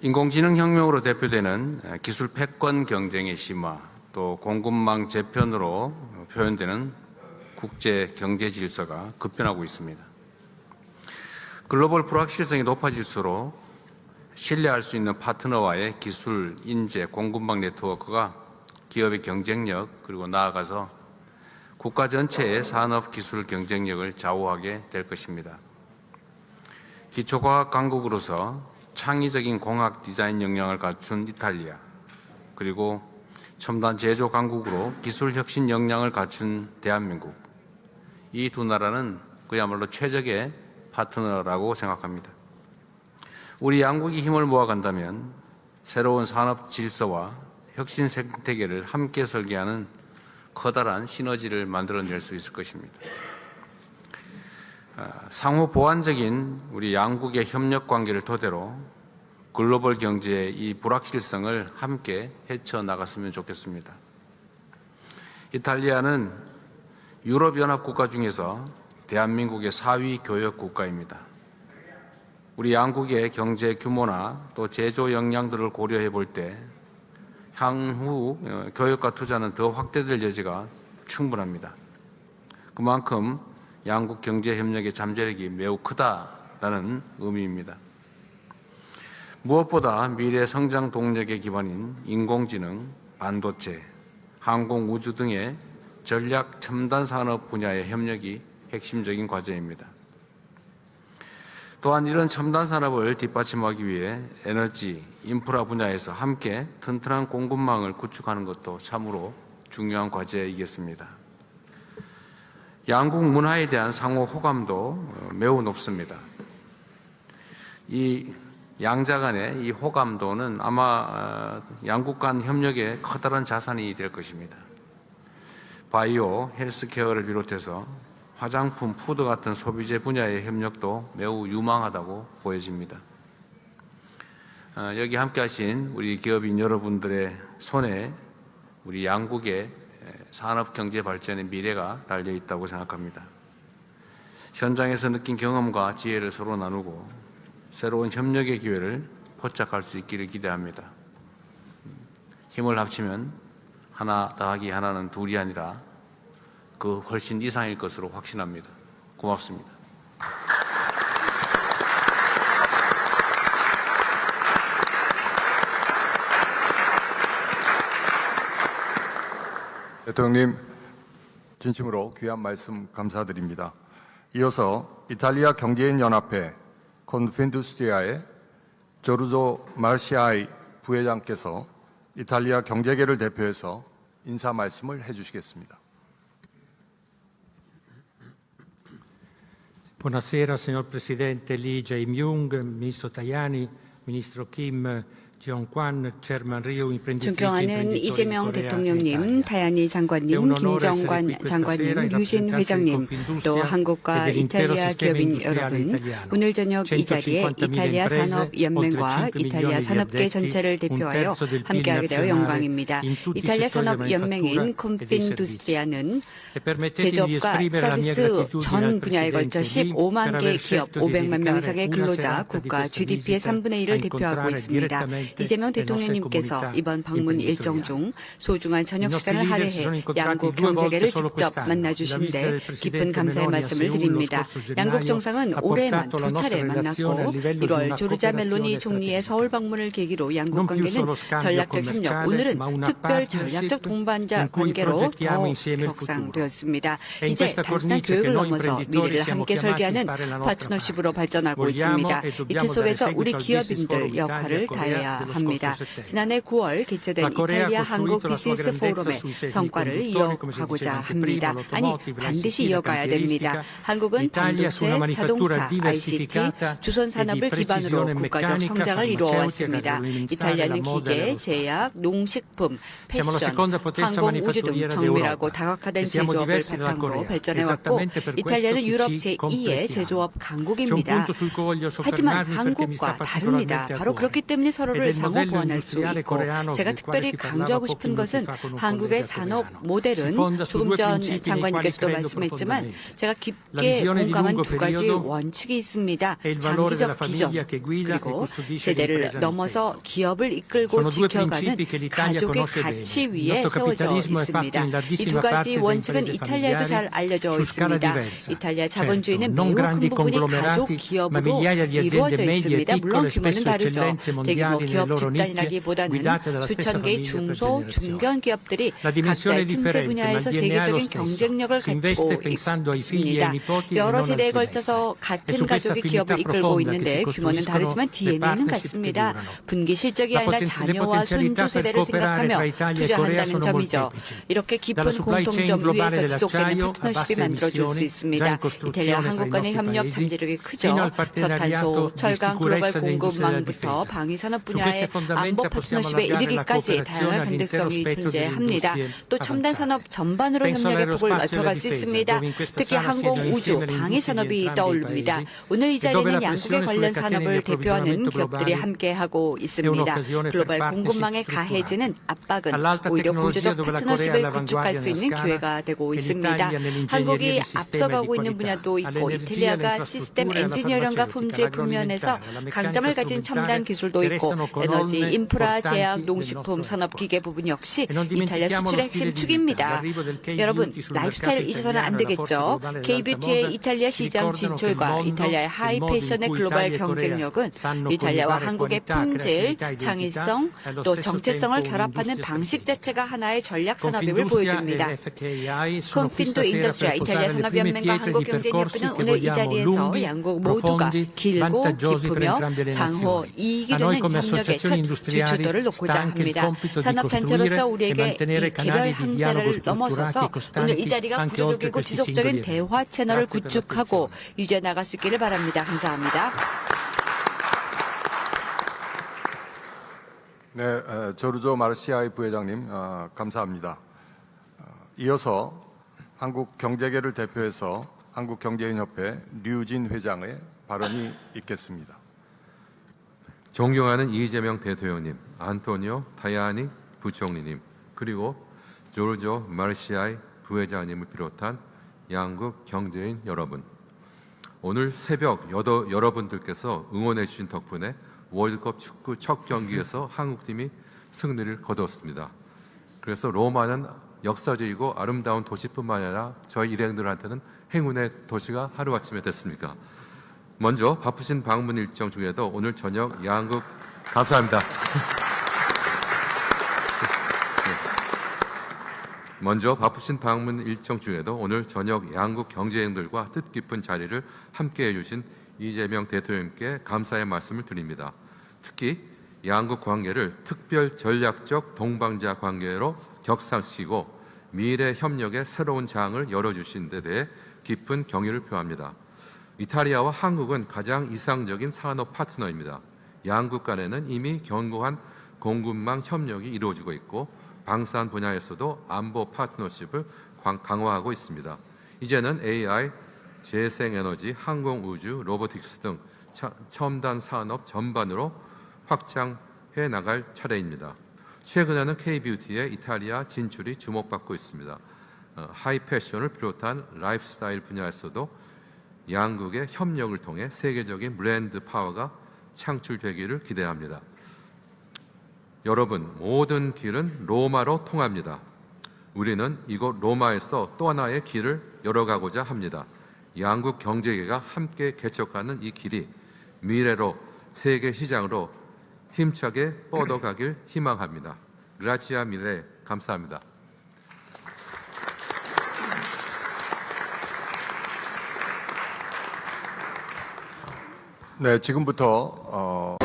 인공지능 혁명으로 대표되는 기술 패권 경쟁의 심화, 또 공급망 재편으로 표현되는 국제 경제 질서가 급변하고 있습니다. 글로벌 불확실성이 높아질수록 신뢰할 수 있는 파트너와의 기술, 인재, 공급망 네트워크가 기업의 경쟁력 그리고 나아가서 국가 전체의 산업 기술 경쟁력을 좌우하게 될 것입니다. 기초과학 강국으로서 창의적인 공학 디자인 역량을 갖춘 이탈리아, 그리고 첨단 제조 강국으로 기술 혁신 역량을 갖춘 대한민국, 이 두 나라는 그야말로 최적의 파트너라고 생각합니다. 우리 양국이 힘을 모아간다면 새로운 산업 질서와 혁신 생태계를 함께 설계하는 커다란 시너지를 만들어낼 수 있을 것입니다. 상호 보완적인 우리 양국의 협력 관계를 토대로 글로벌 경제의 이 불확실성을 함께 헤쳐나갔으면 좋겠습니다. 이탈리아는 유럽연합 국가 중에서 대한민국의 4위 교역 국가입니다. 우리 양국의 경제 규모나 또 제조 역량들을 고려해 볼 때 향후 교역과 투자는 더 확대될 여지가 충분합니다. 그만큼 양국 경제 협력의 잠재력이 매우 크다라는 의미입니다. 무엇보다 미래 성장 동력의 기반인 인공지능, 반도체, 항공, 우주 등의 전략 첨단 산업 분야의 협력이 핵심적인 과제입니다. 또한 이런 첨단 산업을 뒷받침하기 위해 에너지, 인프라 분야에서 함께 튼튼한 공급망을 구축하는 것도 참으로 중요한 과제이겠습니다. 양국 문화에 대한 상호 호감도 매우 높습니다. 이 양자 간의 이 호감도는 아마 양국 간 협력의 커다란 자산이 될 것입니다. 바이오, 헬스케어를 비롯해서 화장품, 푸드 같은 소비재 분야의 협력도 매우 유망하다고 보여집니다. 여기 함께 하신 우리 기업인 여러분들의 손에 우리 양국의 산업 경제 발전의 미래가 달려 있다고 생각합니다. 현장에서 느낀 경험과 지혜를 서로 나누고 새로운 협력의 기회를 포착할 수 있기를 기대합니다. 힘을 합치면 하나 더하기 하나는 둘이 아니라 그 훨씬 이상일 것으로 확신합니다. 고맙습니다. 대통령님, 진심으로 귀한 말씀 감사드립니다. 이어서 이탈리아 경제인 연합회 콘펜두스트리아의 조르조 마르시아이 부회장께서 이탈리아 경제계를 대표해서 인사 말씀을 해주시겠습니다. Buonasera signor Presidente Lee Jae-myung, Ministro Tajani, Ministro Kim Jong-kwan, Chairman Ryu, 존경하는 이재명 대통령님, 타야니 장관님, 김정관 장관님, 유진 회장님, 또 한국과 이탈리아 기업인 여러분, 오늘 저녁 이 자리에 이탈리아 산업연맹과 이탈리아 산업계 전체를 대표하여 함께하게 되어 영광입니다. 이탈리아 산업연맹인 콘펜두스트리아는 제조업과 서비스 전 분야에 걸쳐 15만 개 기업, 500만 명 이상의 근로자, 국가 GDP의 3분의 1을 대표하고 있습니다. 이재명 대통령님께서 이번 방문 일정 중 소중한 저녁 시간을 할애해 양국 경제계를 직접 만나주신 데 깊은 감사의 말씀을 드립니다. 양국 정상은 올해만 2차례 만났고 1월 조르자 멜로니 총리의 서울 방문을 계기로 양국 관계는 전략적 협력, 오늘은 특별 전략적 동반자 관계로 더욱 격상되었습니다. 이제 단순한 교육을 넘어서 미래를 함께 설계하는 파트너십으로 발전하고 있습니다. 이 틀 속에서 우리 기업인들 역할을 다해야 합니다. 지난해 9월 개최된 이탈리아 한국 비즈니스 포럼의 성과를 이어가고자 합니다. 아니, 반드시 이어가야 됩니다. 한국은 반도체, 자동차, ICT, 주선 산업을 기반으로 국가적 성장을 이루어왔습니다. 이탈리아는 기계, 제약, 농식품, 패션, 항공, 우주 등 정밀하고 다각화된 제조업을 바탕으로 발전해왔고, 이탈리아는 유럽 제2의 제조업 강국입니다. 하지만 한국과 다릅니다. 바로 그렇기 때문에 서로를 기술을 상호 보완할 수 있고 제가 특별히 강조하고 싶은 것은 한국의 산업 모델은 조금 전 장관님께서도 말씀했지만 제가 깊게 공감한 두 가지 원칙이 있습니다. 장기적 비전 그리고 세대를 넘어서 기업을 이끌고 지켜가는 가족의 가치 위에 세워져 있습니다. 이 두 가지 원칙은 이탈리아에도 잘 알려져 있습니다. 이탈리아 자본주의는 매우 큰 부분이 가족 기업으로 이루어져 있습니다. 물론 규모는 다르죠. 대규모 기업 집단이라기보다는 수천 개의 중소, 중견 기업들이 각자의 틈새 분야에서 세계적인 경쟁력을 갖추고 있습니다. 여러 세대에 걸쳐서 같은 가족이 기업을 이끌고 있는데 규모는 다르지만 DNA는 같습니다. 분기 실적이 아니라 자녀와 손주 세대를 생각하며 투자한다는 점이죠. 이렇게 깊은 공통점 위에서 지속되는 파트너십이 만들어질 수 있습니다. 이탈리아 한국 간의 협력 잠재력이 크죠. 저탄소, 철강, 글로벌 공급망부터 방위산업 분야의 안보 파트너십에 이르기까지 다양한 변동성이 존재합니다. 또 첨단 산업 전반으로 협력의 폭을 넓혀갈 수 있습니다. 특히 항공, 우주, 방위 산업이 떠오릅니다. 오늘 이 자리는 양국의 관련 산업을 대표하는 기업들이 함께하고 있습니다. 글로벌 공급망의 가해지는 압박은 오히려 구조적 파트너십을 구축할 수 있는 기회가 되고 있습니다. 한국이 앞서가고 있는 분야도 있고 이탈리아가 시스템 엔지니어링과 품질 분면에서 강점을 가진 첨단 기술도 있고 에너지, 인프라, 제약, 농식품, 산업기계 부분 역시 이탈리아 수출의 핵심 축입니다. 여러분, 라이프스타일 잊어서는 안 되겠죠. K뷰티의 이탈리아 시장 진출과 이탈리아의 하이 패션의 글로벌 경쟁력은 이탈리아와 한국의 품질, 창의성, 또 정체성을 결합하는 방식 자체가 하나의 전략 산업임을 보여줍니다. 콘핀도 인더스트리아 이탈리아 산업연맹과 한국경제협회는 오늘 이 자리에서 양국 모두가 길고 깊으며 상호 이익이 되는 협력의 첫 주춧돌을 놓고자 합니다. 산업단체로서 우리에게 이 개별 한계를 넘어서서 오늘 이 자리가 구조적이고 지속적인 대화 채널을 구축하고 유지해 나갈 수 있기를 바랍니다. 감사합니다. 네, 조르조 마르시아이 부회장님 감사합니다. 이어서 한국경제계를 대표해서 한국경제인협회 류진 회장의 발언이 있겠습니다. 존경하는 이재명 대통령님, 안토니오 타야니 부총리님, 그리고 조르조 마르시아이 부회장님을 비롯한 양국 경제인 여러분, 오늘 새벽 여러분들께서 응원해 주신 덕분에 월드컵 축구 첫 경기에서 한국팀이 승리를 거두었습니다. 그래서 로마는 역사적이고 아름다운 도시뿐만 아니라 저희 일행들한테는 행운의 도시가 하루아침에 됐습니까? 먼저 바쁘신 방문 일정 중에도 오늘 저녁 양국 감사합니다. 먼저 바쁘신 방문 일정 중에도 오늘 저녁 양국 경제인들과 뜻깊은 자리를 함께해 주신 이재명 대통령께 감사의 말씀을 드립니다. 특히 양국 관계를 특별 전략적 동반자 관계로 격상시키고 미래 협력의 새로운 장을 열어주신 데 대해 깊은 경의를 표합니다. 이탈리아와 한국은 가장 이상적인 산업 파트너입니다. 양국 간에는 이미 견고한 공급망 협력이 이루어지고 있고 방산 분야에서도 안보 파트너십을 강화하고 있습니다. 이제는 AI, 재생에너지, 항공우주, 로보틱스 등 첨단 산업 전반으로 확장해 나갈 차례입니다. 최근에는 K뷰티의 이탈리아 진출이 주목받고 있습니다. 하이 패션을 비롯한 라이프스타일 분야에서도 양국의 협력을 통해 세계적인 브랜드 파워가 창출되기를 기대합니다. 여러분, 모든 길은 로마로 통합니다. 우리는 이곳 로마에서 또 하나의 길을 열어가고자 합니다. 양국 경제계가 함께 개척하는 이 길이 미래로 세계 시장으로 힘차게 뻗어가길 희망합니다. 그라치아 밀레, 감사합니다. 네, 지금부터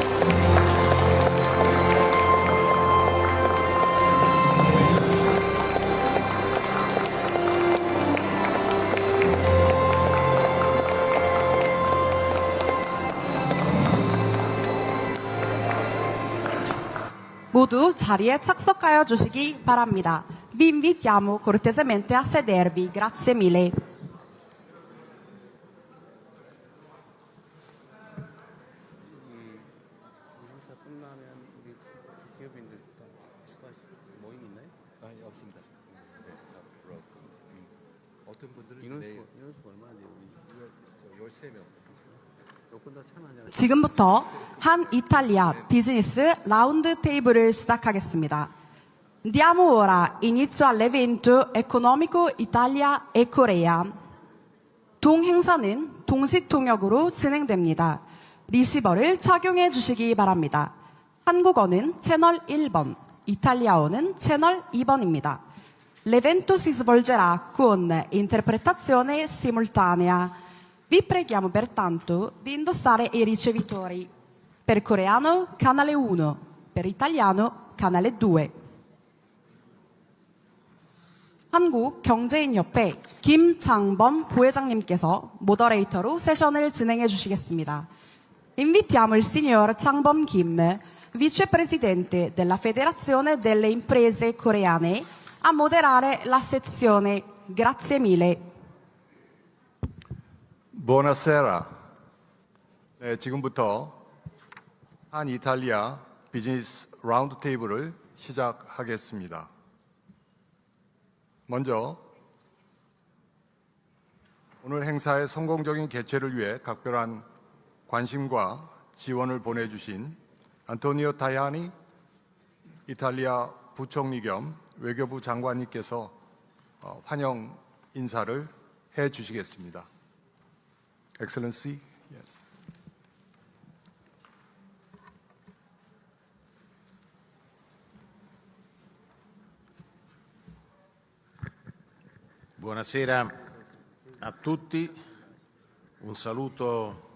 모두 자리에 착석하여 주시기 바랍니다. Vi invitiamo cortesemente a sedervi. Grazie mille. 끝나면 우리가 아니, 없습니다. 어떤 분들은 내일 13명. 지금부터 한 이탈리아 비즈니스 라운드 테이블을 시작하겠습니다. Diamo ora inizio all'evento economico Italia e Corea. 동행사는 동식 통역으로 진행됩니다. 리시버를 착용해 주시기 바랍니다. 한국어는 채널 1번, 이탈리아어는 채널 2번입니다. L'evento si svolgerà con interpretazione simultanea. Vi preghiamo pertanto di indossare i ricevitori. Per coreano, canale 1. Per italiano, canale 2. 한국경제인협회 김장범 부회장님께서 모더레이터로 세션을 진행해 주시겠습니다. Invitiamo il signor Changbom Kim, vicepresidente della Federazione delle Imprese Coreane, a moderare la sezione. Grazie mille. Buonasera. 네, 지금부터 한 이탈리아 비즈니스 라운드 테이블을 시작하겠습니다. 먼저 오늘 행사의 성공적인 개최를 위해 각별한 관심과 지원을 보내주신 안토니오 타야니 이탈리아 부총리 겸 외교부 장관님께서 환영 인사를 해 주시겠습니다. Excellency, yes. Buonasera a tutti, un saluto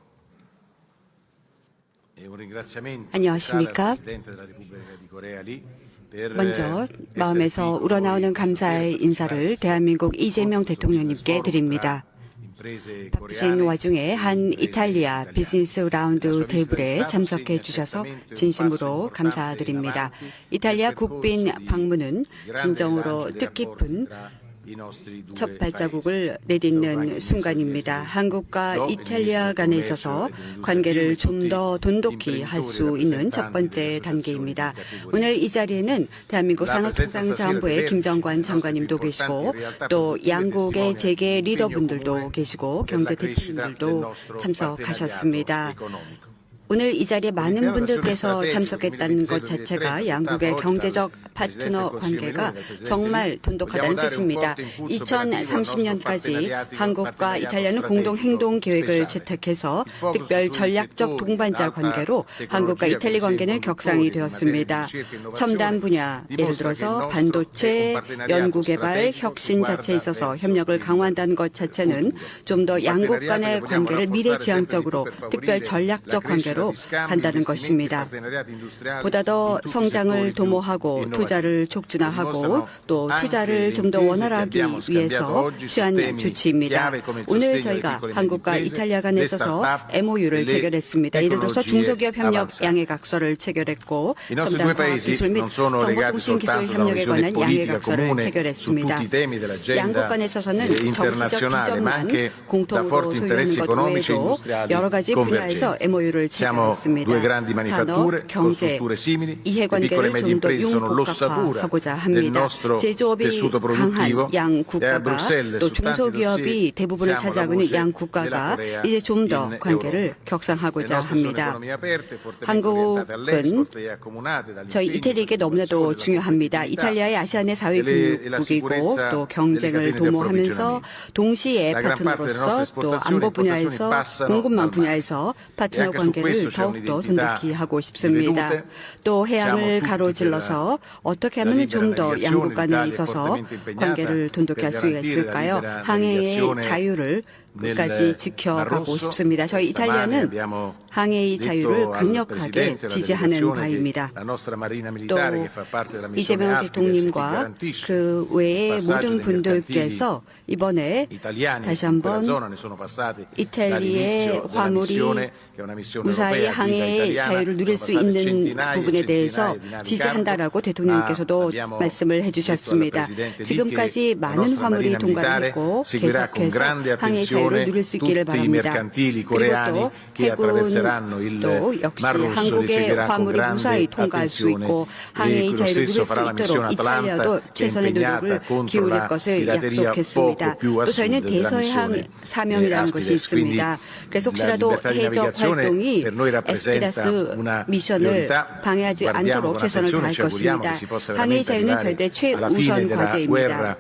e un ringraziamento speciale 안녕하십니까? al Presidente della Repubblica di Corea Lee per 먼저 essere 마음에서 qui 우러나오는 con noi 감사의 questa 인사를 sera. 대한민국 이재명 Questo 대통령님께 forum 드립니다. tra imprese 바쁘신 coreane 와중에 e 한 imprese 이탈리아 italiane. 비즈니스 La 라운드 sua visita 테이블에 di Stato 참석해 segna 주셔서 certamente un 진심으로 passo importante 감사드립니다. in avanti 이탈리아 nel percorso 국빈 di 방문은 grande 진정으로 rilancio dei 뜻깊은 rapporti tra i nostri due 첫 paesi. 발자국을 Saluto anche 내딛는 il Ministro 순간입니다. degli 한국과 Esteri, 이탈리아 간에 있어서 관계를 좀 더 돈독히 할 수 있는 첫 번째 단계입니다. 오늘 이 자리에는 대한민국 산업통상자원부의 김정관 장관님도 계시고 또 양국의 재계 리더분들도 계시고 경제 대표님들도 참석하셨습니다. 오늘 이 자리에 많은 분들께서 참석했다는 것 자체가 양국의 경제적 파트너 관계가 정말 돈독하다는 뜻입니다. 2030년까지 한국과 이탈리아는 공동 행동 계획을 채택해서 특별 전략적 동반자 관계로 한국과 이탈리 관계는 격상이 되었습니다. 첨단 분야, 예를 들어서 반도체, 연구개발, 혁신 자체에 있어서 협력을 강화한다는 것 자체는 좀 더 양국 간의 관계를 미래지향적으로 특별 전략적 관계로 간다는 것입니다. 보다 더 성장을 도모하고 투자를 촉진화하고 또 투자를 좀 더 원활하기 위해서 취한 조치입니다. 오늘 저희가 한국과 이탈리아 간에 있어서 MOU를 체결했습니다. 예를 들어서 중소기업 협력 양해각서를 체결했고 첨단과 기술 및 정보통신기술 협력에 관한 양해각서를 체결했습니다. 양국 간에 있어서는 정치적 기점만 공통으로 소유하는 것 외에도 여러 가지 분야에서 MOU를 체결했습니다. 산업, 경제, 이해관계를 좀 더 융복합화하고자 합니다. 제조업이 강한 양 국가가 또 중소기업이 대부분을 차지하고 있는 양 국가가 이제 좀 더 관계를 격상하고자 합니다. 한국은 저희 이태리에게 너무나도 중요합니다. 이탈리아의 아시아내 사회교육국이고 또 경쟁을 도모하면서 동시에 파트너로서 또 안보 분야에서 공급망 분야에서 파트너 관계를 더욱더 돈독히 하고 싶습니다. 또 해양을 가로질러서 어떻게 하면 좀 더 양국 간에 있어서 관계를 돈독히 할 수 있을까요? 항해의 자유를 끝까지 지켜가고 싶습니다. 저희 이탈리아는 항해의 자유를 강력하게 지지하는 바입니다. 또 이재명 대통령님과 그 외의 모든 분들께서 이번에 다시 한번 이탈리아의 화물이 무사히 항해의 자유를 누릴 수 있는 부분에 대해서 지지한다라고 대통령님께서도 말씀을 해주셨습니다. 지금까지 많은 화물이 통과를 했고 계속해서 항해의 자유를 자유를 누릴 수 있기를 tutti i 바랍니다. mercantili 그리고 coreani 또 che attraverseranno 해군도 il 역시 Mar Rosso li 한국의 seguirà con 화물이 무사히 grande 통과할 수 attenzione 있고 e 항해의 quello 자유를 누릴 stesso 수 farà la missione 있도록 이탈리아도 Atalanta che è 최선의 노력을 impegnata contro 기울일 la 것을 pirateria 약속했습니다. poco più a 또 저희는 sud della 대서해항 missione 사명이라는 것이 Aspides. Quindi 있습니다. 그래서 la 혹시라도 libertà di 해적 navigazione 활동이 per noi rappresenta 에스피라스 una 미션을 priorità. 방해하지 Guardiamo 않도록 con 최선을 attenzione, 다할 ci auguriamo 것입니다. che si possa 항해의 veramente 자유는 arrivare 절대 alla fine 최우선 della 과제입니다. guerra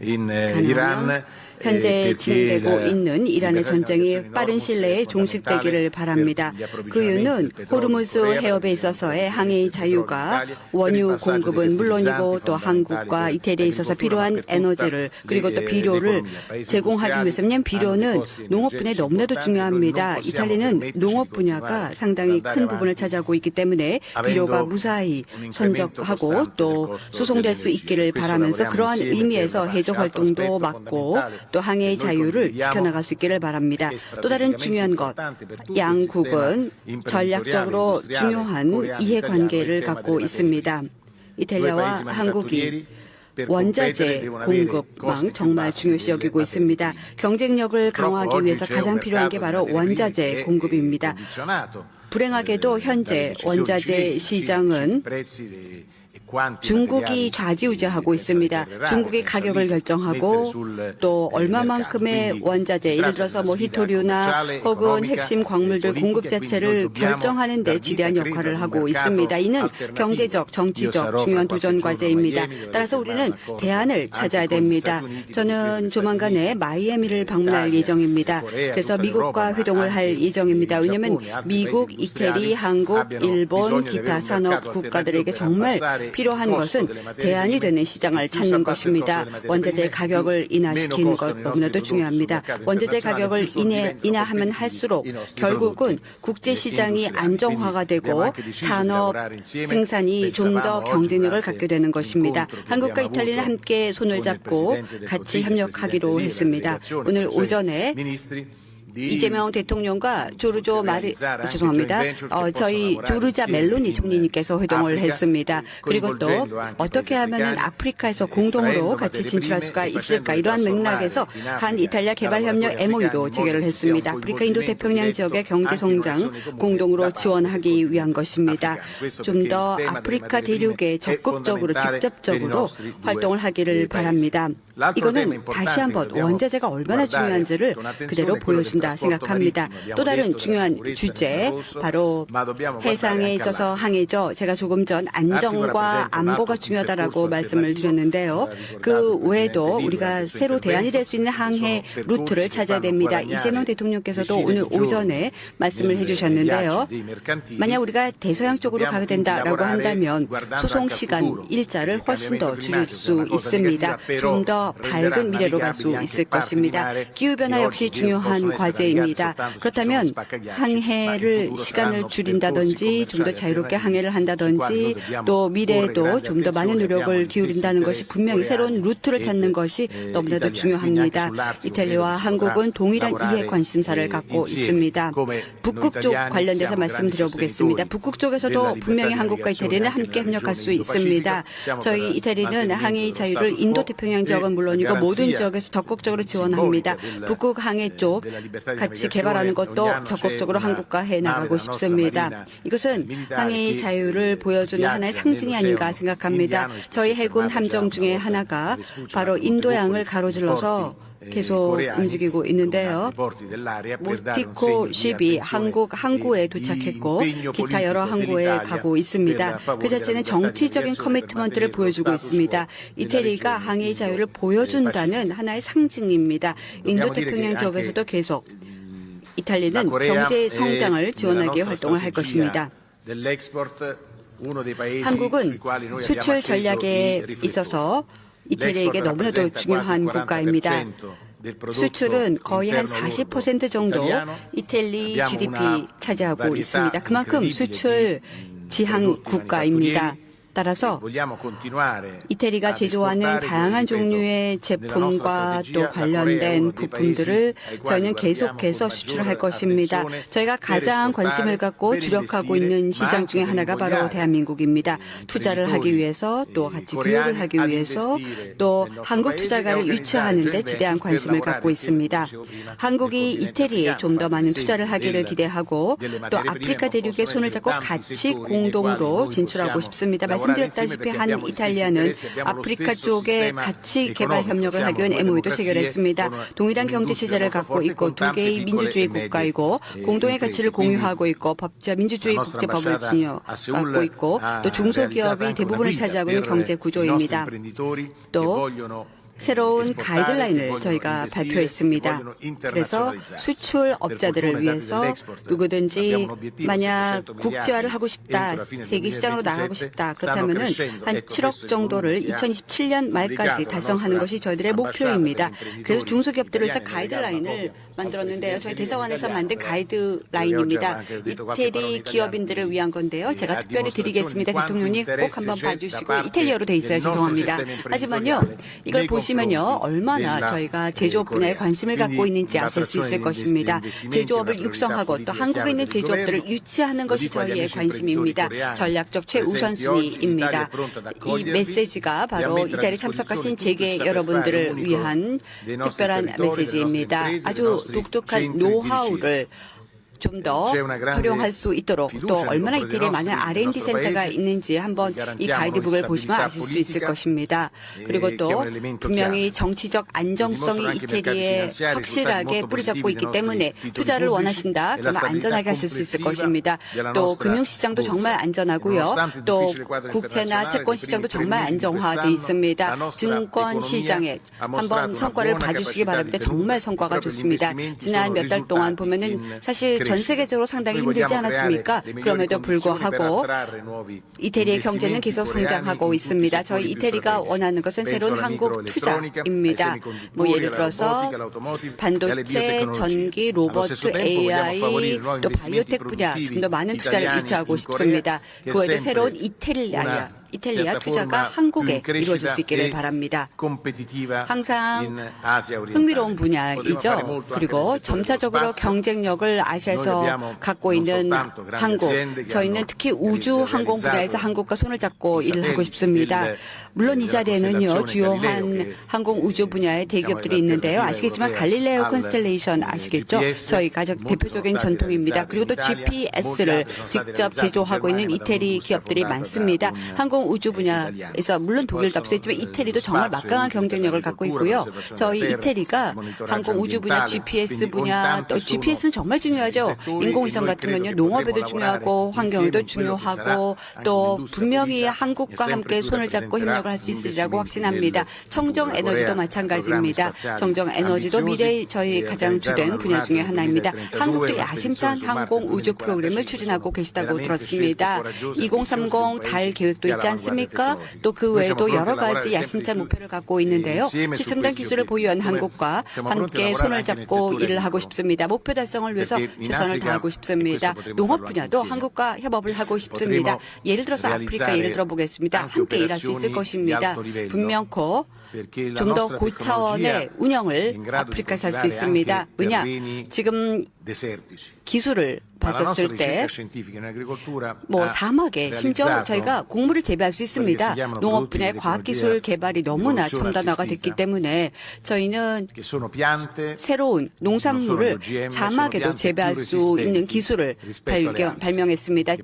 in Iran. 현재 진행되고 있는 이란의 전쟁이 internazionali 빠른 시일 내에 종식되기를 바랍니다. 그 이유는 호르무즈 해협에 있어서의 항해의 자유가 원유 공급은 물론이고 또 한국과 이태리에 있어서 필요한 에너지를 그리고 또 비료를 제공하기 위해서는 비료는 농업 분야에 너무나도 중요합니다. 이탈리아는 농업 분야가 상당히 큰 부분을 차지하고 있기 때문에 비료가 무사히 선적하고 또 수송될 수 있기를 바라면서 그러한 의미에서 해적 활동도 막고 또 항해의 자유를 지켜나갈 수 있기를 바랍니다. 또 다른 중요한 것, 양국은 전략적으로 중요한 이해관계를 갖고 있습니다. 이탈리아와 한국이 원자재 공급망 정말 중요시 여기고 있습니다. 경쟁력을 강화하기 위해서 가장 필요한 게 바로 원자재 공급입니다. 불행하게도 현재 원자재 시장은 중국이 좌지우지하고 있습니다. 중국이 가격을 결정하고 또 얼마만큼의 원자재, 예를 들어서 뭐 히토류나 혹은 핵심 광물들 공급 자체를 결정하는 데 지대한 역할을 하고 있습니다. 이는 경제적, 정치적 중요한 도전 과제입니다. 따라서 우리는 대안을 찾아야 됩니다. 저는 조만간에 마이애미를 방문할 예정입니다. 그래서 미국과 회동을 할 예정입니다. 왜냐하면 미국, 이태리, 한국, 일본, 기타 산업 국가들에게 정말 필요한 것은 대안이 되는 시장을 찾는 것입니다. 원자재 가격을 인하시키는 것 너무나도 중요합니다. 원자재 가격을 인하하면 할수록 결국은 국제 시장이 안정화가 되고 산업 생산이 좀 더 경쟁력을 갖게 되는 것입니다. 한국과 이탈리아는 함께 손을 잡고 같이 협력하기로 했습니다. 오늘 오전에 이재명 대통령과 저희 조르자 멜로니 총리님께서 회동을 했습니다. 그리고 또 어떻게 하면은 아프리카에서 공동으로 같이 진출할 수가 있을까, 이러한 맥락에서 한 이탈리아 개발협력 MOU도 체결을 했습니다. 아프리카 인도 태평양 지역의 경제 성장 공동으로 지원하기 위한 것입니다. 좀 더 아프리카 대륙에 적극적으로 직접적으로 활동을 하기를 바랍니다. 이거는 다시 한번 원자재가 얼마나 중요한지를 그대로 보여준다 생각합니다. 또 다른 중요한 주제, 바로 해상에 있어서 항해죠. 제가 조금 전 안정과 안보가 중요하다라고 말씀을 드렸는데요. 그 외에도 우리가 새로 대안이 될 수 있는 항해 루트를 찾아야 됩니다. 이재명 대통령께서도 오늘 오전에 말씀을 해주셨는데요. 만약 우리가 대서양 쪽으로 가게 된다라고 한다면 수송 시간, 일자를 훨씬 더 줄일 수 있습니다. 좀 더 밝은 미래로 갈 수 있을 것입니다. 기후변화 역시 중요한 과제입니다. 그렇다면 항해를 시간을 줄인다든지 좀 더 자유롭게 항해를 한다든지 또 미래에도 좀 더 많은 노력을 기울인다는 것이 분명히 새로운 루트를 찾는 것이 너무나도 중요합니다. 이탈리아와 한국은 동일한 이해 관심사를 갖고 있습니다. 북극 쪽 관련돼서 말씀드려보겠습니다. 북극 쪽에서도 분명히 한국과 이탈리아는 함께 협력할 수 있습니다. 저희 이탈리아는 항해의 자유를 인도태평양 지역은 물론이고 모든 지역에서 적극적으로 지원합니다. 북극 항해 쪽 같이 개발하는 것도 적극적으로 한국과 해나가고 싶습니다. 이것은 항해의 자유를 보여주는 하나의 상징이 아닌가 생각합니다. 저희 해군 함정 중에 하나가 바로 인도양을 가로질러서 계속 움직이고 있는데요. 모티코 쉽이 한국 항구에 도착했고 기타 여러 항구에 가고 있습니다. 그 자체는 정치적인 커미트먼트를 보여주고 있습니다. 이태리가 항해의 자유를 보여준다는 하나의 상징입니다. 인도태평양 지역에서도 계속 이탈리아는 경제 성장을 지원하기 위해 활동을 할 것입니다. 한국은 수출 전략에 있어서 이태리에게 너무나도 중요한 국가입니다. 수출은 거의 한 40% 정도 이태리 GDP 차지하고 있습니다. 그만큼 수출 지향 국가입니다. 따라서 vogliamo continuare 이태리가 ad 제조하는 esportare, 다양한 ripeto, 종류의 제품과 또 관련된 부품들을 저희는 계속해서 수출할 것입니다. 저희가 가장 관심을 갖고 주력하고 있는 시장 중에 하나가 바로 대한민국입니다. 투자를 하기 위해서 또 같이 교육을 하기 위해서 또 한국 투자가를 유치하는 데 지대한 관심을 갖고 있습니다. 한국이 이태리에 좀 더 많은 투자를 하기를 기대하고 또 아프리카 대륙에 손을 잡고 같이 공동으로 진출하고 싶습니다. 말씀드렸다시피 한 이탈리아는 아프리카 쪽에 같이 개발 협력을 하기 위한 MOU도 체결했습니다. 동일한 경제 체제를 갖고 있고 두 개의 민주주의 국가이고 공동의 가치를 공유하고 있고 법제 민주주의 국제법을 갖고 있고 또 중소기업이 대부분을 차지하고 있는 경제 구조입니다. 또 새로운 가이드라인을 저희가 발표했습니다. 그래서 수출업자들을 위해서 누구든지 만약 국제화를 하고 싶다, 세계 시장으로 나가고 싶다, 그렇다면은 한 7억 정도를 2027년 말까지 달성하는 것이 저희들의 목표입니다. 그래서 중소기업들을 위해서 가이드라인을 만들었는데요. 저희 대사관에서 만든 가이드라인입니다. 이태리 기업인들을 위한 건데요. 제가 특별히 드리겠습니다. 대통령님 꼭 한번 봐주시고 이탈리아로 돼 있어요. 죄송합니다. 하지만요. 이걸 보시면요. 얼마나 저희가 제조업 분야에 관심을 갖고 있는지 아실 수 있을 것입니다. 제조업을 육성하고 또 한국에 있는 제조업들을 유치하는 것이 저희의 관심입니다. 전략적 최우선순위입니다. 이 메시지가 바로 이 자리에 참석하신 재계 여러분들을 위한 특별한 메시지입니다. 아주 독특한 노하우를 좀 더 활용할 수 있도록 또 얼마나 이태리에 많은 R&D 센터가 있는지 한번 이 가이드북을 보시면 아실 수 있을 것입니다. 그리고 또 분명히 정치적 안정성이 이태리에 확실하게 뿌리잡고 있기 때문에 투자를 원하신다. 그러면 안전하게 하실 수 있을 것입니다. 또 금융시장도 정말 안전하고요. 또 국채나 채권시장도 정말 안정화되어 있습니다. 증권시장에 한번 성과를 봐주시기 바랍니다. 정말 성과가 좋습니다. 지난 몇 달 동안 보면은 사실 전 세계적으로 상당히 힘들지 않았습니까? 그럼에도 불구하고 이태리의 경제는 계속 성장하고 있습니다. 저희 이태리가 원하는 것은 새로운 한국 투자입니다. 뭐 예를 들어서 반도체, 전기, 로봇, AI, 또 바이오텍 분야 좀 더 많은 투자를 유치하고 싶습니다. 그 외에도 새로운 이탈리아 투자가 한국에 이루어질 수 있기를 바랍니다. 항상 흥미로운 분야이죠. 그리고 점차적으로 경쟁력을 아시아에서 갖고 있는 한국, 저희는 특히 우주 항공 분야에서 한국과 손을 잡고 일을 하고 싶습니다. 물론 이 자리에는요, 주요한 항공 우주 분야의 대기업들이 있는데요. 아시겠지만 갈릴레오 컨스텔레이션 아시겠죠? 저희 가장 대표적인 전통입니다. 그리고 또 GPS를 직접 제조하고 있는 이태리 기업들이 많습니다. 항공 우주 분야에서 물론 독일도 앞서 있지만 이태리도 정말 막강한 경쟁력을 갖고 있고요. 저희 이태리가 항공 우주 분야, GPS 분야, 또 GPS는 정말 중요하죠. 인공위성 같은 건요, 농업에도 중요하고 환경에도 중요하고 또 분명히 한국과 함께 손을 잡고 협력을 할 수 있으리라고 확신합니다. 청정 에너지도 마찬가지입니다. 청정 에너지도 미래의 저희 가장 주된 분야 중에 하나입니다. 한국도 야심찬 항공 우주 프로그램을 추진하고 계시다고 들었습니다. 2030 달 계획도 있지 않습니까? 또 그 외에도 여러 가지 야심찬 목표를 갖고 있는데요. 최첨단 기술을 보유한 한국과 함께 손을 잡고 일을 하고 싶습니다. 목표 달성을 위해서 최선을 다하고 싶습니다. 농업 분야도 한국과 협업을 하고 싶습니다. 예를 들어서 아프리카 예를 들어보겠습니다. 함께 일할 수 있을 것입니다. 분명코 좀 더 고차원의 운영을 아프리카에서 할 수 있습니다. 왜냐? 지금 기술을 봤었을 때 뭐 사막에 심지어 저희가 곡물을 재배할 수 있습니다. 농업 분야의 과학기술 개발이 너무나 첨단화가 됐기 때문에 저희는 새로운 농산물을 사막에도 재배할 수 있는 기술을 발명했습니다.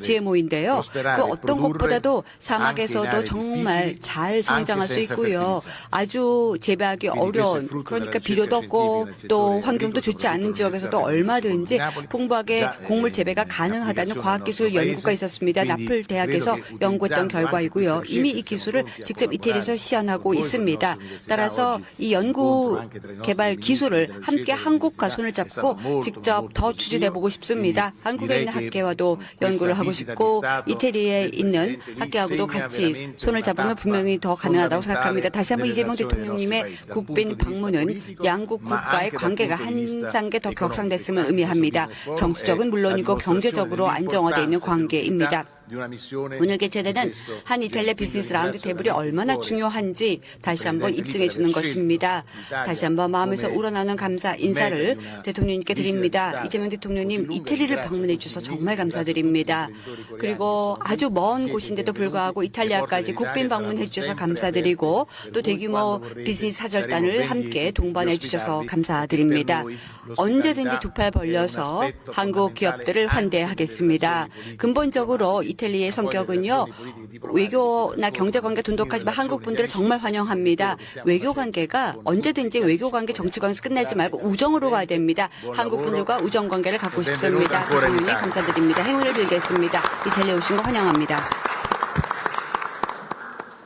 GMO인데요. 그 어떤 것보다도 사막에서도 정말 잘 성장할 수 있고요. 아주 재배하기 어려운, 그러니까 비료도 없고 또 환경도 좋지 않은 지역에서도 얼마든지 풍부하게 곡물 재배가 가능하다는 과학기술 연구가 있었습니다. 나플 대학에서 연구했던 결과이고요. 이미 이 기술을 직접 이태리에서 시연하고 있습니다. 따라서 이 연구 개발 기술을 함께 한국과 손을 잡고 직접 더 추진해보고 싶습니다. 한국에 있는 학계와도 연구를 하고 싶고 이태리에 있는 학계하고도 같이 손을 잡으면 분명히 더 가능하다고 생각합니다. 다시 한번 이재명 대통령님의 국빈 방문은 양국 국가의 관계가 한 단계 더 격상됐음을 의미합니다. 정치적은 물론이고 경제적으로 안정화되어 있는 관계입니다. di una missione 오늘 di 개최되는 questo 한 이탈리아 genere. 비즈니스 Quindi 라운드 ringrazio 테이블이 얼마나 veramente 중요한지 다시 한번 Presidente 입증해 주는 Letta per 것입니다. scelto 다시 한번 마음에서 come 우러나오는 감사 meta 인사를 di una 대통령님께 visita 드립니다. di Stato 이재명 대통령님 così lunga. 이태리를 Ringrazio 방문해 tutti 주셔서 i 정말 ministri, 감사드립니다. ringrazio tutti gli imprenditori 그리고 coreani che 아주 sono 먼 qui. 곳인데도 Siete 불구하고 benvenuti. 이탈리아까지 Le porte 국빈 dell'Italia 방문해 saranno 주셔서 sempre 감사드리고 aperte 또 per voi 대규모 quando vorrete. 비즈니스 Saremo 사절단을 ben 함께 lieti di 동반해 주셔서 ospitarvi, 감사드립니다. perché per noi 언제든지 l'ospitalità 두 팔 벌려서 è un aspetto 한국 기업들을 fondamentale 환대하겠습니다. anche delle relazioni 근본적으로 politiche 이탈리아의 diplomatiche. 성격은요, Poi le relazioni politiche diplomatiche 외교나 si 경제관계 trasformano 돈독하지만 in 한국 relazioni 분들을 di 정말 amicizia. 환영합니다. Quello che stiamo 외교관계가 facendo con 언제든지 tutti i 외교관계 paesi 정치관계에서 끝나지 Grazie, 말고 Presidente. 우정으로 가야 됩니다. Buon 한국 lavoro. 분들과 우정 관계를 갖고 Benvenuto 싶습니다. ancora in 대통령님 Italia. 감사드립니다. 행운을 빌겠습니다. 이탈리아 오신 거 환영합니다.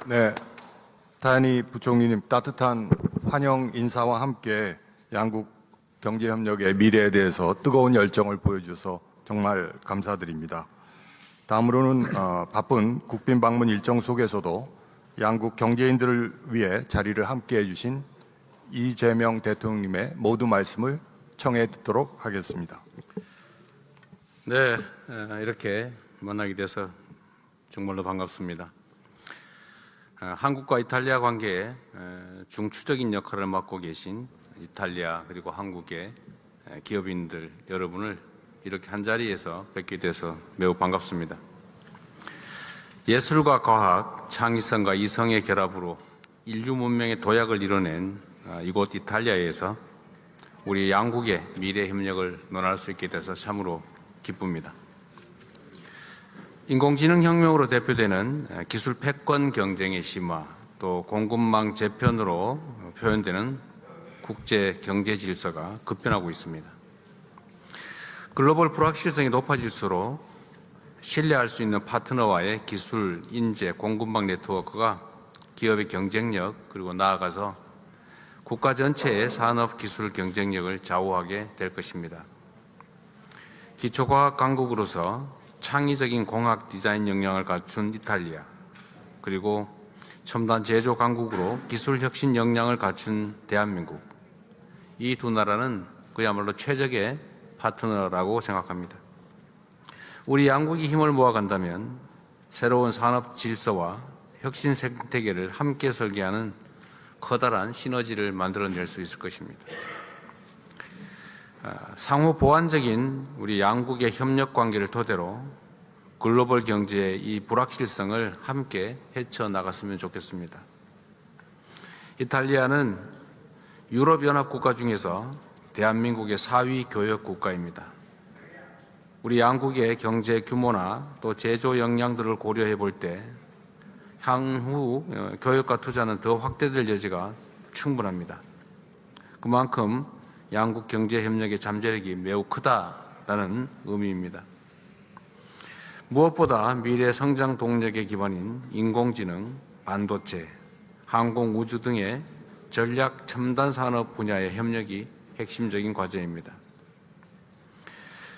네, 타야니 부총리님 따뜻한 환영 인사와 함께 양국 경제협력의 미래에 대해서 뜨거운 열정을 보여주셔서 정말 감사드립니다. 다음으로는 바쁜 국빈 방문 일정 속에서도 양국 경제인들을 위해 자리를 함께해 주신 이재명 대통령님의 모두 말씀을 청해 듣도록 하겠습니다. 네, 이렇게 만나게 돼서 정말로 반갑습니다. 한국과 이탈리아 관계에 중추적인 역할을 맡고 계신 이탈리아 그리고 한국의 기업인들 여러분을 이렇게 한자리에서 뵙게 돼서 매우 반갑습니다. 예술과 과학, 창의성과 이성의 결합으로 인류 문명의 도약을 이뤄낸 이곳 이탈리아에서 우리 양국의 미래 협력을 논할 수 있게 돼서 참으로 기쁩니다. 인공지능 혁명으로 대표되는 기술 패권 경쟁의 심화, 또 공급망 재편으로 표현되는 국제 경제 질서가 급변하고 있습니다. 글로벌 불확실성이 높아질수록 신뢰할 수 있는 파트너와의 기술, 인재, 공급망 네트워크가 기업의 경쟁력 그리고 나아가서 국가 전체의 산업 기술 경쟁력을 좌우하게 될 것입니다. 기초과학 강국으로서 창의적인 공학 디자인 역량을 갖춘 이탈리아, 그리고 첨단 제조 강국으로 기술 혁신 역량을 갖춘 대한민국, 이 두 나라는 그야말로 최적의 파트너라고 생각합니다. 우리 양국이 힘을 모아간다면 새로운 산업 질서와 혁신 생태계를 함께 설계하는 커다란 시너지를 만들어낼 수 있을 것입니다. 상호 보완적인 우리 양국의 협력 관계를 토대로 글로벌 경제의 이 불확실성을 함께 헤쳐나갔으면 좋겠습니다. 이탈리아는 유럽연합 국가 중에서 대한민국의 4위 교역 국가입니다. 우리 양국의 경제 규모나 또 제조 역량들을 고려해 볼 때 향후 교역과 투자는 더 확대될 여지가 충분합니다. 그만큼 양국 경제 협력의 잠재력이 매우 크다라는 의미입니다. 무엇보다 미래 성장 동력의 기반인 인공지능, 반도체, 항공 우주 등의 전략 첨단 산업 분야의 협력이 핵심적인 과제입니다.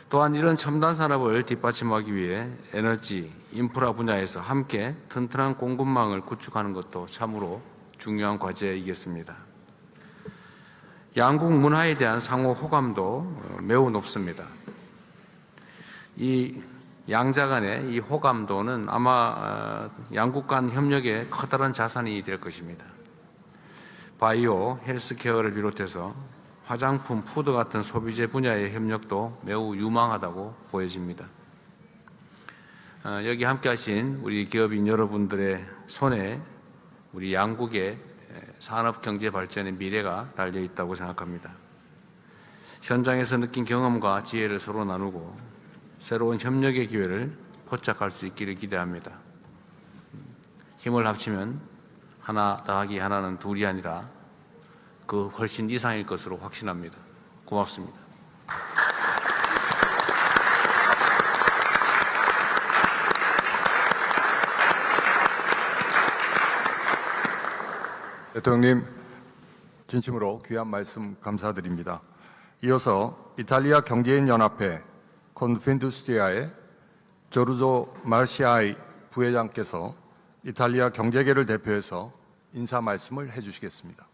또한 이런 첨단 산업을 뒷받침하기 위해 에너지, 인프라 분야에서 함께 튼튼한 공급망을 구축하는 것도 참으로 중요한 과제이겠습니다. 양국 문화에 대한 상호 호감도 매우 높습니다. 이 양자 간의 이 호감도는 아마 양국 간 협력의 커다란 자산이 될 것입니다. 바이오, 헬스케어를 비롯해서 화장품, 푸드 같은 소비재 분야의 협력도 매우 유망하다고 보여집니다. 여기 함께 하신 우리 기업인 여러분들의 손에 우리 양국의 산업 경제 발전의 미래가 달려 있다고 생각합니다. 현장에서 느낀 경험과 지혜를 서로 나누고 새로운 협력의 기회를 포착할 수 있기를 기대합니다. 힘을 합치면 하나 더하기 하나는 둘이 아니라 그 훨씬 이상일 것으로 확신합니다. 고맙습니다. 대통령님, 진심으로 귀한 말씀 감사드립니다. 이어서 이탈리아 경제인 연합회 콘핀두스트리아의 조르조 마르시아이 부회장께서 이탈리아 경제계를 대표해서 인사 말씀을 해주시겠습니다.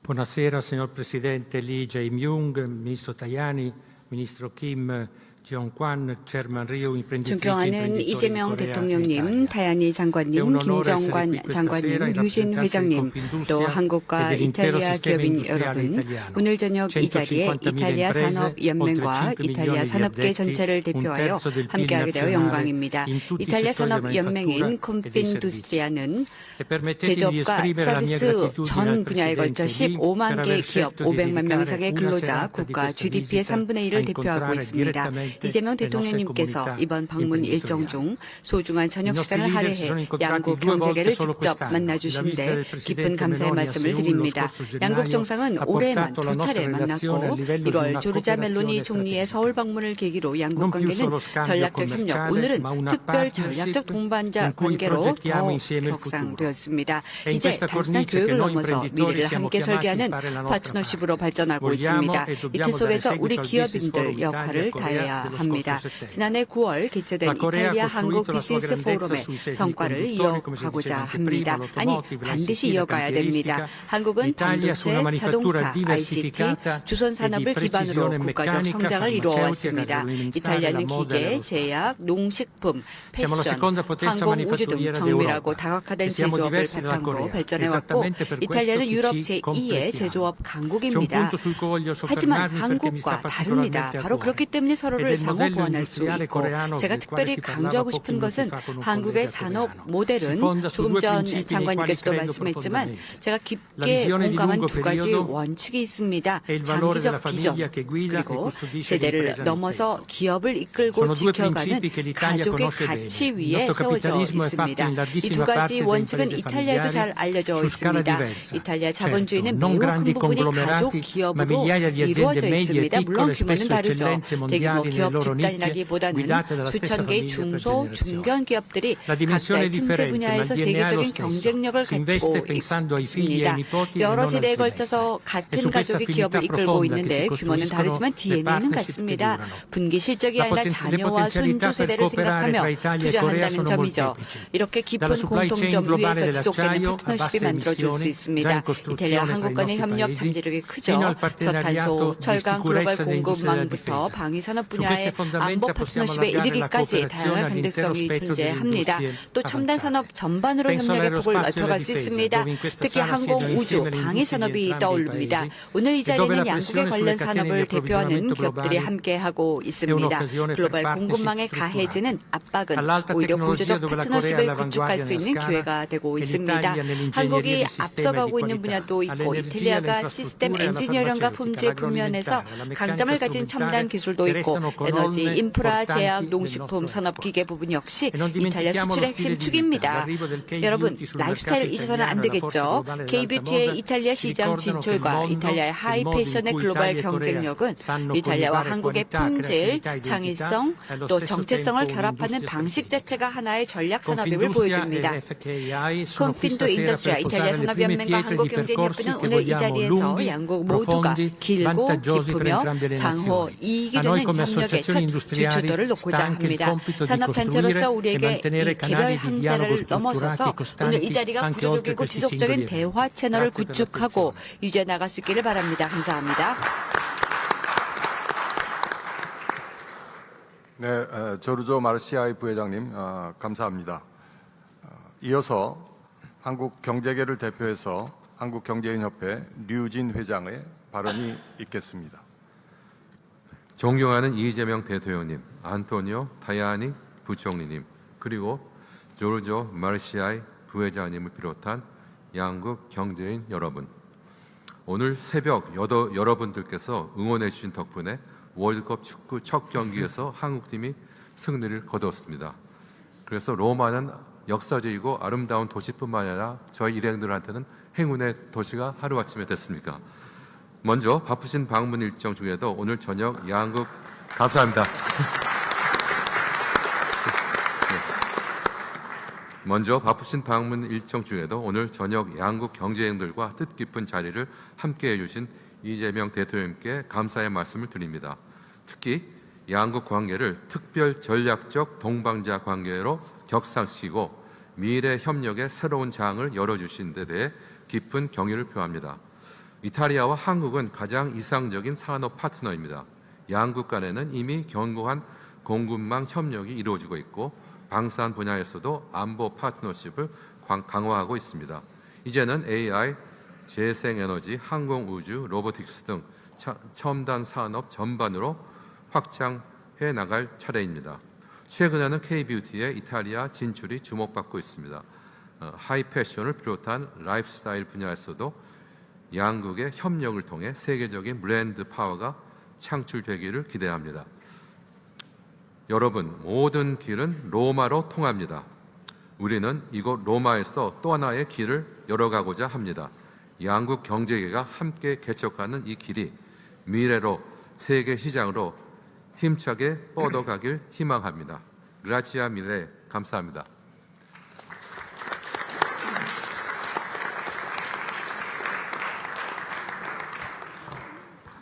Buonasera signor Presidente Lee Jae-myung, Ministro Tajani, Ministro Kim, Jiongquan, Chairman Ryu, imprenditrici, 존경하는 imprenditori 이재명 di Corea e 대통령님, Italia. 타야니 장관님, 김정관 장관님, 유진 회장님, 또 한국과 이탈리아 기업인 여러분, 오늘 저녁 이 자리에 이탈리아 산업연맹과 이탈리아 산업계 전체를 대표하여 함께하게 되어 영광입니다. 이탈리아 산업연맹인 콤핀두스트리아는 제조업과 서비스 전 분야에 걸쳐 15만 개 기업, 500만 명 이상의 근로자, 국가 GDP의 3분의 1을 대표하고 있습니다. 이재명 대통령님께서 이번 방문 일정 중 소중한 저녁 시간을 할애해 양국 경제계를 직접 만나주신 데 깊은 감사의 말씀을 드립니다. 양국 정상은 올해만 2차례 만났고 1월 조르자 멜로니 총리의 서울 방문을 계기로 양국 관계는 전략적 협력, 오늘은 특별 전략적 동반자 관계로 더 격상되었습니다. 이제 단순한 교육을 넘어서 미래를 함께 설계하는 파트너십으로 발전하고 있습니다. 이 틀 속에서 우리 기업인들 역할을 다해야 합니다. 지난해 9월 개최된 이탈리아 한국 비즈니스 포럼의 성과를 이어가고자 합니다. 아니, 반드시 이어가야 됩니다. 한국은 반도체, 자동차, ICT, 주선 산업을 기반으로 국가적 성장을 이루어왔습니다. 이탈리아는 기계, 제약, 농식품, 패션, 항공, 우주 등 정밀하고 다각화된 제조업을 바탕으로 발전해왔고 이탈리아는 유럽 제2의 제조업 강국입니다. 하지만 한국과 다릅니다. 바로 그렇기 때문에 서로를 상호 보완할 수 있고 제가 특별히 강조하고 싶은 것은 한국의 산업 모델은 조금 전 장관님께서도 말씀했지만 제가 깊게 공감한 두 가지 원칙이 있습니다. 장기적 비전 그리고 세대를 넘어서 기업을 이끌고 지켜가는 가족의 가치 위에 세워져 있습니다. 이 두 가지 원칙은 이탈리아에도 잘 알려져 있습니다. 이탈리아 자본주의는 매우 큰 부분이 가족 기업으로 이루어져 있습니다. 물론 규모는 다르죠. 대규모 기업 집단이라기보다는 수천 개의 중소, 중견 기업들이 각자의 틈새 분야에서 세계적인 경쟁력을 가지고 있습니다. 여러 세대에 걸쳐서 같은 가족이 기업을 이끌고 있는데 규모는 다르지만 DNA는 같습니다. 분기 실적이 아니라 자녀와 손주 세대를 생각하며 투자한다는 점이죠. 이렇게 깊은 공통점 위에서 지속되는 파트너십이 만들어질 수 있습니다. 이탈리아 한국 간의 협력 잠재력이 크죠. 저탄소, 철강 글로벌 공급망부터 방위산업 분야의 안보 파트너십에 이르기까지 다양한 가능성이 존재합니다. 또 첨단 산업 전반으로 협력의 폭을 넓혀갈 수 있습니다. 특히 항공, 우주, 방위 산업이 떠오릅니다. 오늘 이 자리는 양국의 관련 산업을 대표하는 기업들이 함께하고 있습니다. 글로벌 공급망의 가해지는 압박은 오히려 구조적 파트너십을 구축할 수 있는 기회가 되고 있습니다. 한국이 앞서가고 있는 분야도 있고 이탈리아가 시스템 엔지니어링과 품질 분면에서 강점을 가진 첨단 기술도 있고 에너지, 인프라, 제약, 농식품, 산업기계 부분 역시 이탈리아 수출의 핵심 축입니다. 여러분, 라이프스타일 잊어서는 안 되겠죠. K뷰티의 이탈리아 시장 진출과 이탈리아의 하이 패션의 글로벌 경쟁력은 이탈리아와 한국의 품질, 창의성, 또 정체성을 결합하는 방식 자체가 하나의 전략 산업임을 보여줍니다. 콤핀도 인더스트리아 이탈리아 산업연맹과 한국경제협회는 오늘 이 자리에서 양국 모두가 길고 깊으며 상호 이익이 되는 협력의 첫 주춧돌을 놓고자 합니다. 산업단체로서 우리에게 이 개별 한계를 넘어서서 오늘 이 자리가 구조적이고 지속적인 대화 채널을 구축하고 유지해 나갈 수 있기를 바랍니다. 감사합니다. 네, 조르조 마르시아이 부회장님 감사합니다. 이어서 한국 경제계를 대표해서 한국경제인협회 류진 회장의 발언이 있겠습니다. 존경하는 이재명 대통령님, 안토니오 타야니 부총리님, 그리고 조르조 마르시아이 부회장님을 비롯한 양국 경제인 여러분, 오늘 새벽 여러분들께서 응원해 주신 덕분에 월드컵 축구 첫 경기에서 한국팀이 승리를 거두었습니다. 그래서 로마는 역사적이고 아름다운 도시뿐만 아니라 저희 일행들한테는 행운의 도시가 하루아침에 됐습니까? 먼저 바쁘신 방문 일정 중에도 오늘 저녁 양국 감사합니다. 먼저 바쁘신 방문 일정 중에도 오늘 저녁 양국 경제인들과 뜻깊은 자리를 함께해 주신 이재명 대통령님께 감사의 말씀을 드립니다. 특히 양국 관계를 특별 전략적 동반자 관계로 격상시키고 미래 협력의 새로운 장을 열어주신 데 대해 깊은 경의를 표합니다. 이탈리아와 한국은 가장 이상적인 산업 파트너입니다. 양국 간에는 이미 견고한 공급망 협력이 이루어지고 있고 방산 분야에서도 안보 파트너십을 강화하고 있습니다. 이제는 AI, 재생에너지, 항공우주, 로보틱스 등 첨단 산업 전반으로 확장해 나갈 차례입니다. 최근에는 K-뷰티의 이탈리아 진출이 주목받고 있습니다. 하이패션을 비롯한 라이프스타일 분야에서도 양국의 협력을 통해 세계적인 브랜드 파워가 창출되기를 기대합니다. 여러분, 모든 길은 로마로 통합니다. 우리는 이곳 로마에서 또 하나의 길을 열어가고자 합니다. 양국 경제계가 함께 개척하는 이 길이 미래로 세계 시장으로 힘차게 뻗어가길 희망합니다. 그라치아 미래, 감사합니다.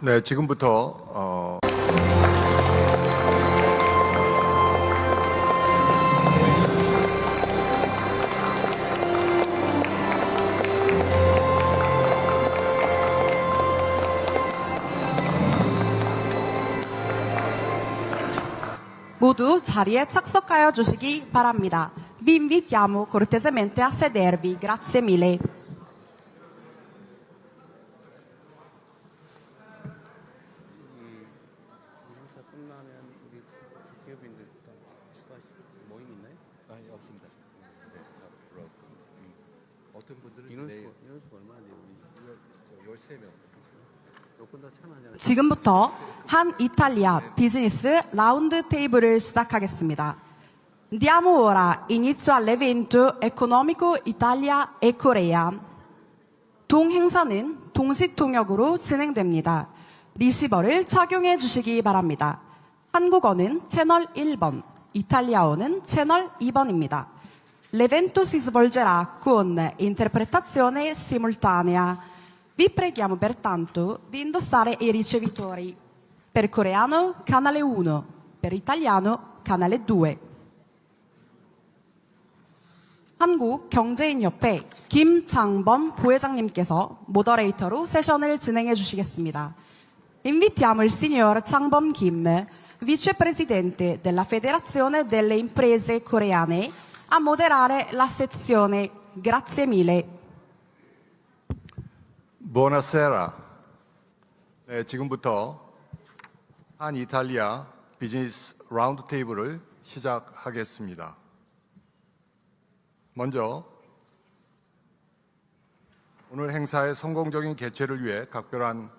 네, 지금부터 모두 자리에 착석하여 주시기 바랍니다. Vi invitiamo cortesemente a sedervi. Grazie mille. 어떤 분들은 내일 13명. 지금부터 한 이탈리아 비즈니스 라운드 테이블을 시작하겠습니다. Diamo ora inizio all'evento economico Italia e Corea. 동행사는 동시 통역으로 진행됩니다. 리시버를 착용해 주시기 바랍니다. 한국어는 채널 1번, 이탈리아어는 채널 2번입니다. L'evento si svolgerà con interpretazione simultanea. Vi preghiamo pertanto di indossare i ricevitori. Per coreano, canale 1. Per italiano, canale 2. 한국경제인협회 김장범 부회장님께서 모더레이터로 세션을 진행해 주시겠습니다. Invitiamo il signor Changbom Kim, vicepresidente della Federazione delle Imprese Coreane, a moderare la sezione. Grazie mille. Buonasera. 네, 지금부터 한 이탈리아 비즈니스 라운드 테이블을 시작하겠습니다. 먼저 오늘 행사의 성공적인 개최를 위해 각별한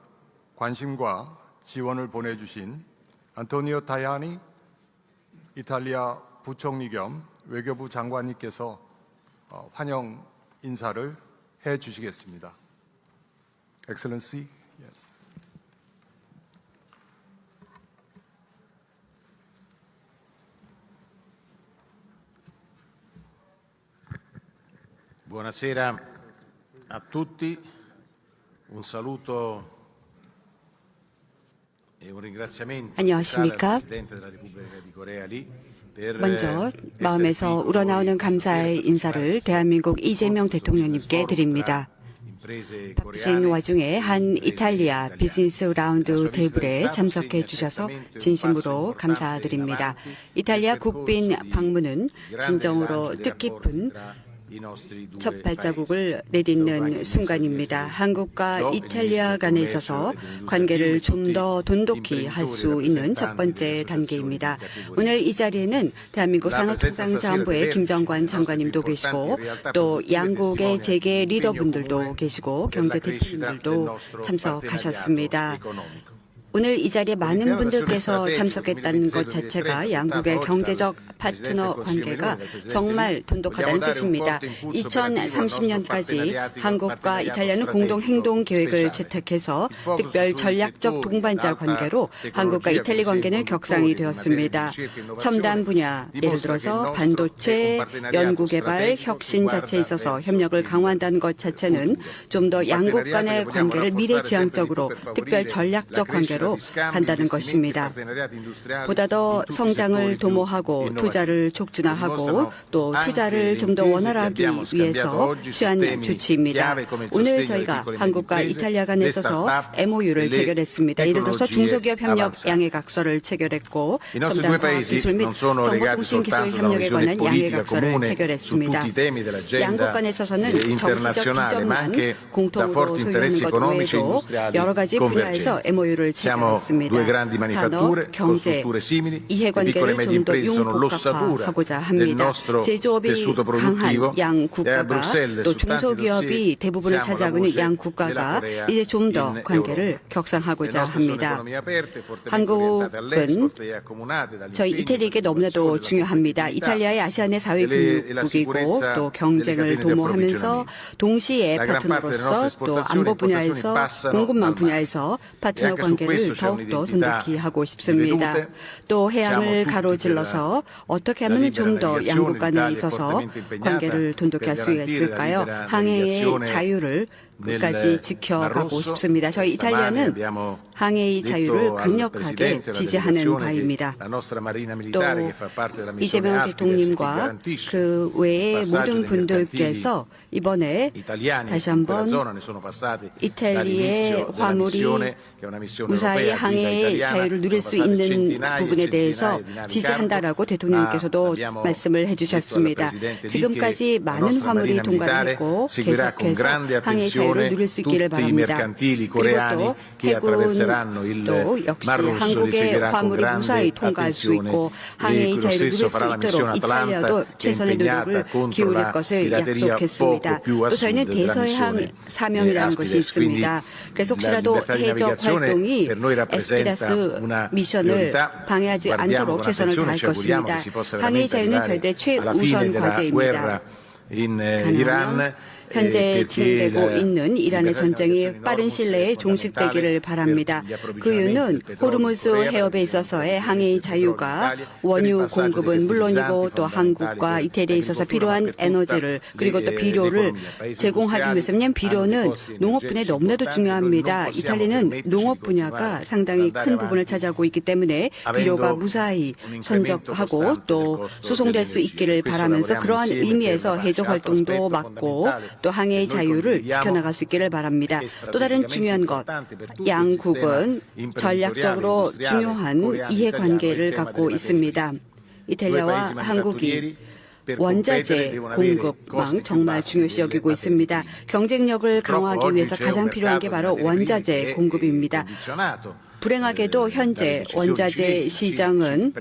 관심과 지원을 보내주신 안토니오 타야니 이탈리아 부총리 겸 외교부 장관님께서 환영 인사를 해 주시겠습니다. Excellency, yes. Buonasera a tutti, un saluto e un ringraziamento 안녕하십니까? al Presidente della Repubblica di Corea Lee per 먼저 essere 마음에서 qui con 우러나오는 noi 감사의 insieme 인사를 대한민국 이재명 대통령님께 드립니다. imprese 바쁘신 coreane, 와중에 한 imprese 이탈리아 italiane. 비즈니스 라운드 La sua 테이블에 visita 참석해 segna 주셔서 certamente un 진심으로 passo 감사드립니다. importante in avanti 이탈리아 nel 국빈 percorso di 방문은 grande 진정으로 rilancio dei 뜻깊은 rapporti tra i nostri due 첫 paesi. 발자국을 내딛는 순간입니다. 한국과 이탈리아 간에 있어서 관계를 좀 더 돈독히 할 수 있는 첫 번째 단계입니다. 오늘 이 자리에는 대한민국 산업통상자원부의 김정관 장관님도 계시고 또 양국의 재계 리더분들도 계시고 경제 대표님들도 참석하셨습니다. 오늘 이 자리에 많은 분들께서 참석했다는 것 자체가 양국의 경제적 파트너 관계가 정말 돈독하다는 뜻입니다. 2030년까지 한국과 이탈리아는 공동 행동 계획을 채택해서 특별 전략적 동반자 관계로 한국과 이탈리 관계는 격상이 되었습니다. 첨단 분야, 예를 들어서 반도체, 연구개발, 혁신 자체에 있어서 협력을 강화한다는 것 자체는 좀 더 양국 간의 관계를 미래지향적으로 특별 전략적 관계로 간다는 것입니다. 보다 더 성장을 도모하고 투자를 촉진화하고 또 투자를 좀 더 원활하기 위해서 취한 조치입니다. 오늘 저희가 한국과 이탈리아 간에 있어서 MOU를 체결했습니다. 예를 들어서 중소기업 협력 양해각서를 체결했고 첨단과학 기술 및 정보통신기술 협력에 관한 양해각서를 체결했습니다. 양국 간에 있어서는 정치적 비전만 공통으로 소유하는 것 외에도 여러 가지 분야에서 MOU를 체결했습니다. 산업, 경제, 이해관계를 좀 더 융복합화하고자 합니다. 제조업이 강한 양 국가가 또 중소기업이 대부분을 차지하고 있는 양 국가가 이제 좀 더 관계를 격상하고자 합니다. 한국은 저희 이태리에게 너무나도 중요합니다. 이탈리아의 아시안의 사회국이고 또 경쟁을 도모하면서 동시에 파트너로서 또 안보 분야에서 공급망 분야에서 파트너 관계를 더욱더 돈독히 하고 싶습니다. 또 해양을 가로질러서 어떻게 하면 좀 더 양국 간에 있어서 관계를 돈독히 할 수 있을까요? 항해의 자유를 끝까지 지켜가고 싶습니다. 저희 이탈리아는 항해의 자유를 강력하게 지지하는 바입니다. 또 이재명 대통령과 그 외의 모든 분들께서 이번에 다시 한번 이탈리아의 화물이 무사히 항해의 자유를 누릴 수 있는 부분에 대해서 지지한다라고 대통령께서도 말씀을 해주셨습니다. 지금까지 많은 화물이 통과를 했고 계속해서 항해 자유를 누릴 수 있기를 바랍니다. 그리고 또 해군도 역시 한국의 화물이 무사히 통과할 수 있고 항해의 자유를 누릴 수 있도록 이탈리아도 최선의 노력을 기울일 것을 약속했습니다. 또 저희는 대서해항 사명이라는 것이 있습니다. 그래서 혹시라도 해적 활동이 에스피라스 미션을 방해하지 않도록 최선을 다할 것입니다. 항해의 자유는 저희들의 최우선 과제입니다. 가능하면 현재 진행되고 있는 이란의 전쟁이 빠른 시일 내에 종식되기를 바랍니다. 그 이유는 호르무즈 해협에 있어서의 항해의 자유가 원유 공급은 물론이고 또 한국과 이태리에 있어서 필요한 에너지를 그리고 또 비료를 제공하기 위해서는 비료는 농업 분야에 너무나도 중요합니다. 이탈리아는 농업 분야가 상당히 큰 부분을 차지하고 있기 때문에 비료가 무사히 선적하고 또 수송될 수 있기를 바라면서 그러한 의미에서 해적 활동도 막고 또 항해의 자유를 지켜나갈 수 있기를 바랍니다. 또 다른 중요한 것, 양국은 전략적으로 중요한 이해관계를 갖고 있습니다. 이탈리아와 한국이 원자재 공급망 정말 중요시 여기고 있습니다. 경쟁력을 강화하기 위해서 가장 필요한 게 바로 원자재 공급입니다. 불행하게도 현재 원자재 시장은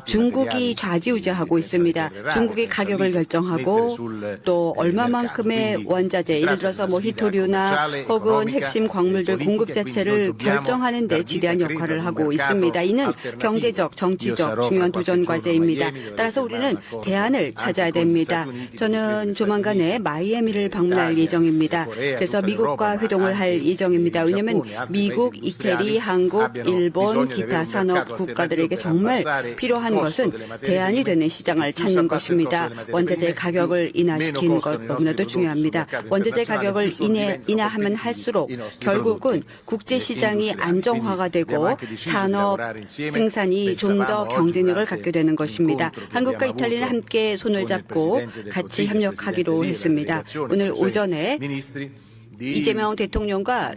중국이 좌지우지하고 있습니다. 중국이 가격을 결정하고 또 얼마만큼의 원자재, 예를 들어서 뭐 히토류나 혹은 핵심 광물들 공급 자체를 결정하는 데 지대한 역할을 하고 있습니다. 이는 경제적, 정치적 중요한 도전 과제입니다. 따라서 우리는 대안을 찾아야 됩니다. 저는 조만간에 마이애미를 방문할 예정입니다. 그래서 미국과 회동을 할 예정입니다. 왜냐하면 미국, 이태리, 한국, 일본, 기타 산업 국가들에게 정말 필요한 것은 대안이 되는 시장을 찾는 것입니다. 원자재 가격을 인하시키는 것 너무나도 중요합니다. 원자재 가격을 인하하면 할수록 결국은 국제시장이 안정화가 되고 산업 생산이 좀 더 경쟁력을 갖게 되는 것입니다. 한국과 이탈리아는 함께 손을 잡고 같이 협력하기로 했습니다. 오늘 오전에 이재명 대통령과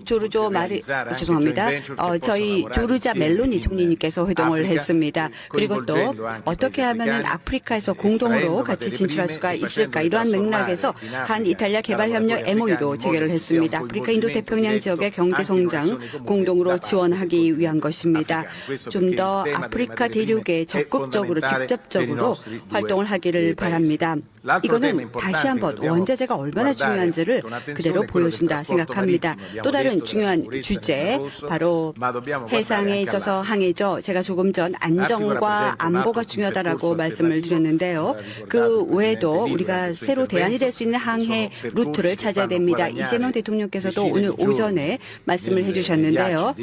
저희 조르자 멜로니 총리님께서 회동을 했습니다. 그리고 또 어떻게 하면 아프리카에서 공동으로 같이 진출할 수가 있을까, 이러한 맥락에서 한 이탈리아 개발협력 MOU도 체결을 했습니다. 아프리카 인도 태평양 지역의 경제 성장 공동으로 지원하기 위한 것입니다. 좀 더 아프리카 대륙에 적극적으로 직접적으로 활동을 하기를 바랍니다. 이거는 다시 한번 원자재가 얼마나 중요한지를 그대로 보여준다 생각합니다. 또 다른 중요한 주제, 바로 해상에 있어서 항해죠. 제가 조금 전 안정과 안보가 중요하다라고 말씀을 드렸는데요. 그 외에도 우리가 새로 대안이 될 수 있는 항해 루트를 찾아야 됩니다. 이재명 대통령께서도 오늘 오전에 말씀을 해주셨는데요.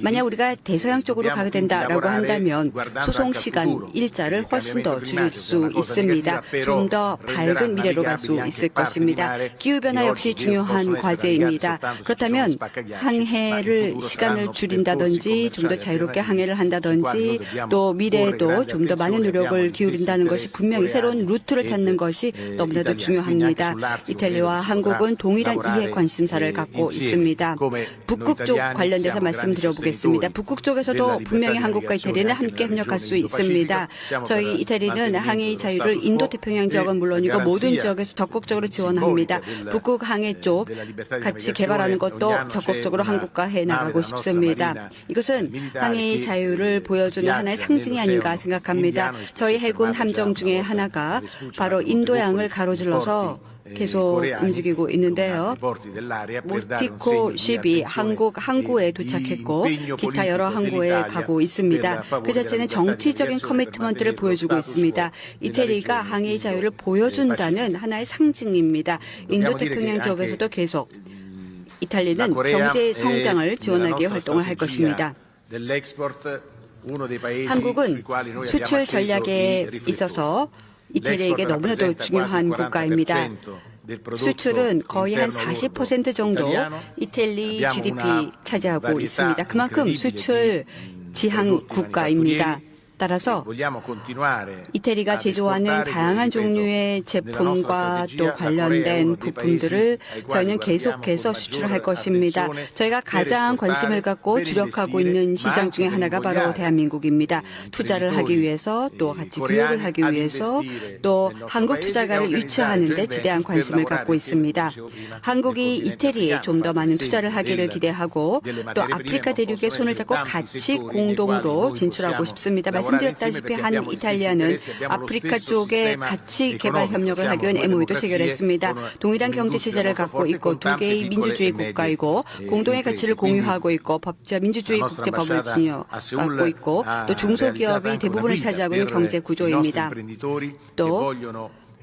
만약 우리가 대서양 쪽으로 가게 된다라고 한다면 수송 시간, 일자를 훨씬 더 줄일 수 있습니다. 좀 더 밝은 미래로 갈 수 있을 것입니다. 기후변화 역시 중요한 과제 과제입니다. 그렇다면 항해를 시간을 줄인다든지 좀 더 자유롭게 항해를 한다든지 또 미래에도 좀 더 많은 노력을 기울인다는 것이 분명히 새로운 루트를 찾는 것이 너무나도 중요합니다. 이탈리아와 한국은 동일한 이해 관심사를 갖고 있습니다. 북극 쪽 관련돼서 말씀드려보겠습니다. 북극 쪽에서도 분명히 한국과 이태리는 함께 협력할 수 있습니다. 저희 이태리는 항해 자유를 인도 태평양 지역은 물론이고 모든 지역에서 적극적으로 지원합니다. 북극 항해 쪽 같이 개발하는 것도 적극적으로 한국과 해나가고 싶습니다. 이것은 항해 자유를 보여주는 하나의 상징이 아닌가 생각합니다. 저희 해군 함정 중에 하나가 바로 인도양을 가로질러서 계속 움직이고 있는데요. 모티코 쉽이 한국 항구에 도착했고 기타 여러 항구에 가고 있습니다. 그 자체는 정치적인 커미트먼트를 보여주고 있습니다. 이태리가 항해 자유를 보여준다는 하나의 상징입니다. 인도 태평양 지역에서도 계속 이탈리아는 경제 성장을 지원하기 위해 활동을 할 것입니다. 한국은 수출 전략에 있어서 이태리에게 너무나도 중요한 국가입니다. 수출은 거의 한 40% 정도 이태리 GDP 차지하고 있습니다. 그만큼 수출 지향 국가입니다. 따라서 이태리가 제조하는 다양한 종류의 제품과 또 관련된 부품들을 저희는 계속해서 수출을 할 것입니다. 저희가 가장 관심을 갖고 주력하고 있는 시장 중에 하나가 바로 대한민국입니다. 투자를 하기 위해서 또 같이 교육을 하기 위해서 또 한국 투자가를 유치하는 데 지대한 관심을 갖고 있습니다. 한국이 이태리에 좀 더 많은 투자를 하기를 기대하고 또 아프리카 대륙에 손을 잡고 같이 공동으로 진출하고 싶습니다. 말씀드렸다시피 한 이탈리아는 아프리카 쪽에 같이 개발 협력을 하기 위한 MOU도 체결했습니다. 동일한 경제 체제를 갖고 있고 두 개의 민주주의 국가이고 공동의 가치를 공유하고 있고 법자 민주주의 국제법을 갖고 있고 또 중소기업이 대부분을 차지하고 있는 경제 구조입니다. 또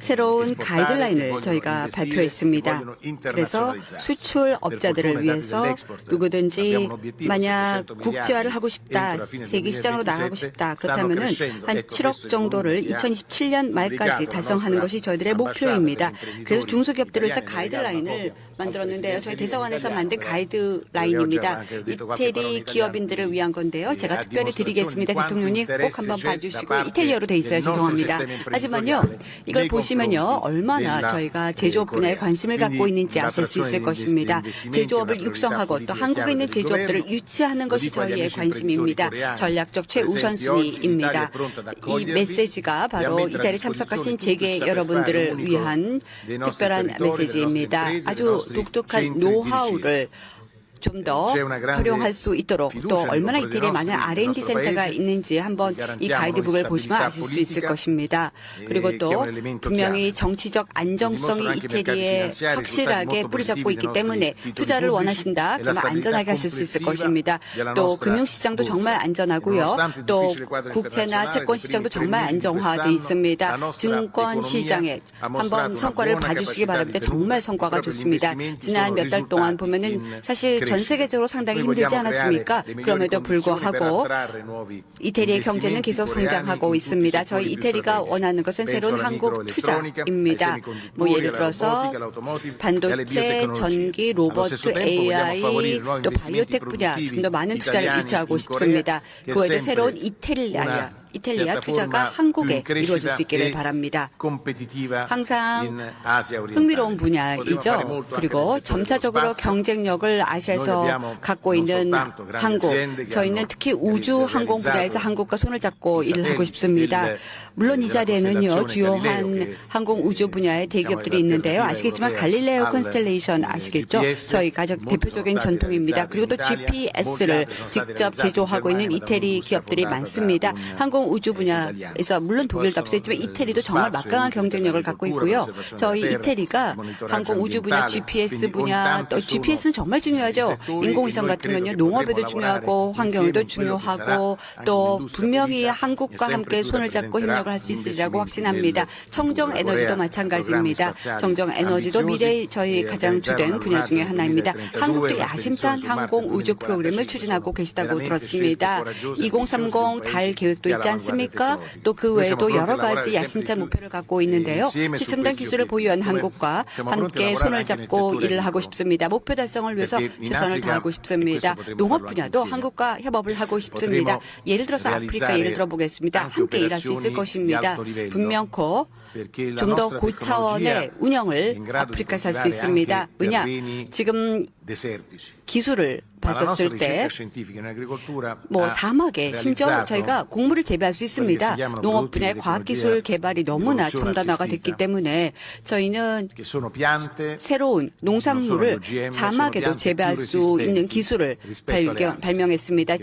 새로운 가이드라인을 저희가 발표했습니다. 그래서 수출업자들을 위해서 누구든지 만약 국제화를 하고 싶다, 세계 시장으로 나가고 싶다, 그렇다면은 한 7억 정도를 2027년 말까지 달성하는 것이 저희들의 목표입니다. 그래서 중소기업들을 위해서 가이드라인을 만들었는데요. 저희 대사관에서 만든 가이드라인입니다. 이태리 기업인들을 위한 건데요. 제가 특별히 드리겠습니다. 대통령님 꼭 한번 봐주시고 이탈리아로 돼 있어요. 죄송합니다. 하지만요. 이걸 보시면요. 얼마나 저희가 제조업 분야에 관심을 갖고 있는지 아실 수 있을 것입니다. 제조업을 육성하고 또 한국에 있는 제조업들을 유치하는 것이 저희의 관심입니다. 전략적 최우선순위입니다. 이 메시지가 바로 이 자리에 참석하신 재계 여러분들을 위한 특별한 메시지입니다. 아주 독특한 노하우를 좀 더 활용할 수 있도록 또 얼마나 이태리에 많은 R&D 센터가 있는지 한번 이 가이드북을 보시면 아실 수 있을 것입니다. 그리고 또 분명히 정치적 안정성이 이태리에 확실하게 뿌리 잡고 있기 때문에 투자를 원하신다. 그러면 안전하게 하실 수 있을 것입니다. 또 금융시장도 정말 안전하고요. 또 국채나 채권시장도 정말 안정화되어 있습니다. 증권시장에 한번 성과를 봐주시기 바랍니다. 정말 성과가 좋습니다. 지난 몇 달 동안 보면은 사실 전 세계적으로 상당히 힘들지 않았습니까? 그럼에도 불구하고 이태리의 경제는 계속 성장하고 있습니다. 저희 이태리가 원하는 것은 새로운 한국 투자입니다. 뭐 예를 들어서 반도체, 전기, 로봇, AI, 또 바이오텍 분야 좀 더 많은 투자를 유치하고 싶습니다. 그 외에도 새로운 이탈리아 투자가 한국에 이루어질 수 있기를 바랍니다. 항상 흥미로운 분야이죠. 그리고 점차적으로 경쟁력을 아시아에서 갖고 있는 한국, 저희는 특히 우주 항공 분야에서 한국과 손을 잡고 일을 하고 싶습니다. 물론 이 자리에는요, 주요한 항공 우주 분야의 대기업들이 있는데요. 아시겠지만 갈릴레오 컨스텔레이션 아시겠죠? 저희 가장 대표적인 전통입니다. 그리고 또 GPS를 직접 제조하고 있는 이태리 기업들이 많습니다. 항공 우주 분야에서 물론 독일도 앞서있지만 이태리도 정말 막강한 경쟁력을 갖고 있고요. 저희 이태리가 항공 우주 분야, GPS 분야, 또 GPS는 정말 중요하죠. 인공위성 같은 건요, 농업에도 중요하고 환경에도 중요하고 또 분명히 한국과 함께 손을 잡고 협력을 할 수 있으리라고 확신합니다. 청정 에너지도 마찬가지입니다. 청정 에너지도 미래의 저희 가장 주된 분야 중에 하나입니다. 한국도 야심찬 항공 우주 프로그램을 추진하고 계시다고 들었습니다. 2030 달 계획도 있지 않습니까? 또 그 외에도 여러 가지 야심찬 목표를 갖고 있는데요. 최첨단 기술을 보유한 한국과 함께 손을 잡고 일을 하고 싶습니다. 목표 달성을 위해서 최선을 다하고 싶습니다. 농업 분야도 한국과 협업을 하고 싶습니다. 예를 들어서 아프리카 예를 들어보겠습니다. 함께 일할 수 있을 것입니다. 분명코 좀 더 고차원의 운영을 아프리카에서 할 수 있습니다. 왜냐? 지금 기술을 봤었을 때 사막에 심지어 저희가 곡물을 재배할 수 있습니다. 농업 분야의 과학기술 개발이 너무나 첨단화가 됐기 때문에 저희는 새로운 농산물을 사막에도 재배할 수 있는 기술을 발명했습니다.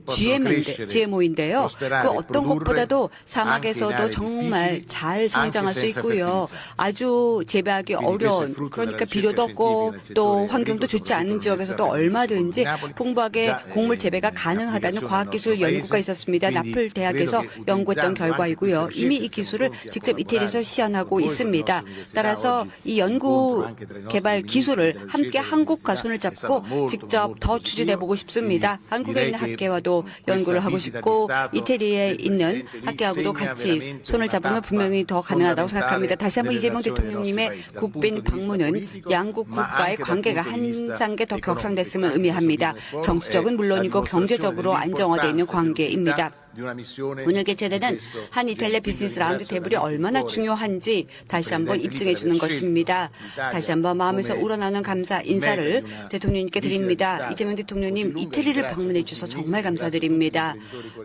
GMO인데요. 그 어떤 것보다도 사막에서도 정말 잘 성장할 수 있고요. 아주 재배하기 어려운, 그러니까 비료도 없고 또 환경도 좋지 않은 지역에서도 얼마든지 풍부하게 곡물 재배가 가능하다는 과학기술 연구가 있었습니다. 나플 대학에서 연구했던 결과이고요. 이미 이 기술을 직접 이태리에서 시연하고 있습니다. 따라서 이 연구 개발 기술을 함께 한국과 손을 잡고 직접 더 추진해보고 싶습니다. 한국에 있는 학계와도 연구를 하고 싶고 이태리에 있는 학계하고도 같이 손을 잡으면 분명히 더 가능하다고 생각합니다. 다시 한번 이재명 대통령님의 국빈 방문은 양국 국가의 관계가 한 단계 더 격상됐음을 의미합니다. 정치적은 물론이고 경제적으로 안정화되어 있는 관계입니다. 오늘 개최되는 한 이탈리아 비즈니스 라운드 테이블이 얼마나 중요한지 다시 한번 입증해 주는 것입니다. 다시 한번 마음에서 우러나오는 감사 인사를 대통령님께 드립니다. 이재명 대통령님 이태리를 방문해 주셔서 정말 감사드립니다.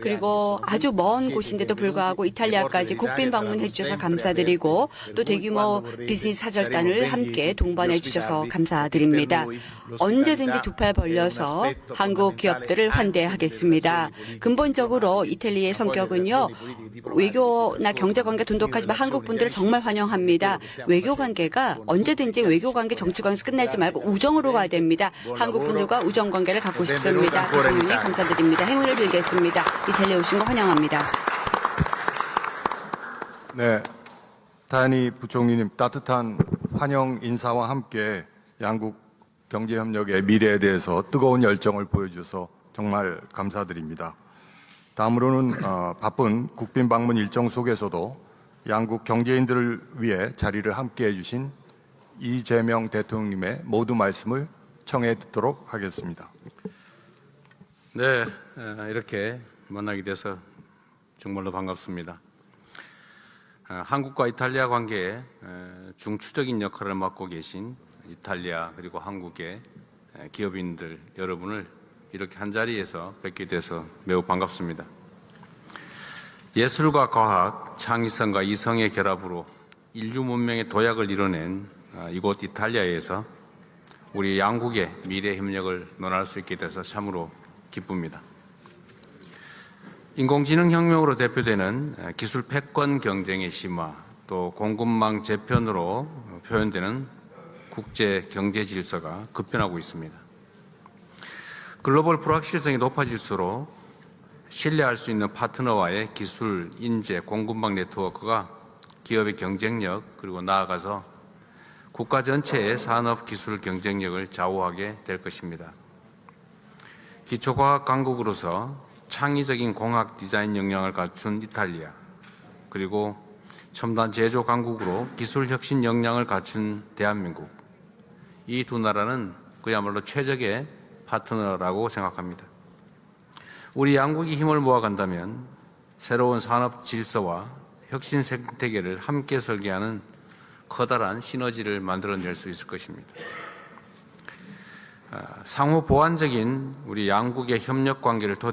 그리고 아주 먼 곳인데도 불구하고 이탈리아까지 국빈 방문해 주셔서 감사드리고 또 대규모 비즈니스 사절단을 함께 동반해 주셔서 감사드립니다. 언제든지 두 팔 벌려서 한국 기업들을 환대하겠습니다. 근본적으로 이탈리아의 성격은요, 외교나 경제관계 돈독하지만 한국 분들을 정말 환영합니다. 외교관계가 언제든지 외교관계 정치관계에서 끝나지 말고 우정으로 가야 됩니다. 한국 분들과 우정관계를 갖고 싶습니다. 대통령님 감사드립니다. 행운을 빌겠습니다. 이탈리아 오신 거 환영합니다. 네, 다니 부총리님 따뜻한 환영 인사와 함께 양국 경제협력의 미래에 대해서 뜨거운 열정을 보여주셔서 정말 감사드립니다. 다음으로는 바쁜 국빈 방문 일정 속에서도 양국 경제인들을 위해 자리를 함께 해주신 이재명 대통령님의 모두 말씀을 청해 듣도록 하겠습니다. 네, 이렇게 만나게 돼서 정말로 반갑습니다. 한국과 이탈리아 관계에 중추적인 역할을 맡고 계신 이탈리아 그리고 한국의 기업인들 여러분을 이렇게 한자리에서 뵙게 돼서 매우 반갑습니다. 예술과 과학, 창의성과 이성의 결합으로 인류 문명의 도약을 이뤄낸 이곳 이탈리아에서 우리 양국의 미래 협력을 논할 수 있게 돼서 참으로 기쁩니다. 인공지능 혁명으로 대표되는 기술 패권 경쟁의 심화, 또 공급망 재편으로 표현되는 국제 경제 질서가 급변하고 있습니다. 글로벌 불확실성이 높아질수록 신뢰할 수 있는 파트너와의 기술, 인재, 공급망 네트워크가 기업의 경쟁력 그리고 나아가서 국가 전체의 산업 기술 경쟁력을 좌우하게 될 것입니다. 기초과학 강국으로서 창의적인 공학 디자인 역량을 갖춘 이탈리아, 그리고 첨단 제조 강국으로 기술 혁신 역량을 갖춘 대한민국, 이 두 나라는 그야말로 최적의 파트너라고 생각합니다. 우리 양국이 힘을 모아간다면 새로운 산업 질서와 혁신 생태계를 함께 설계하는 커다란 시너지를 만들어낼 수 있을 것입니다. 상호 보완적인 우리 양국의 협력 관계를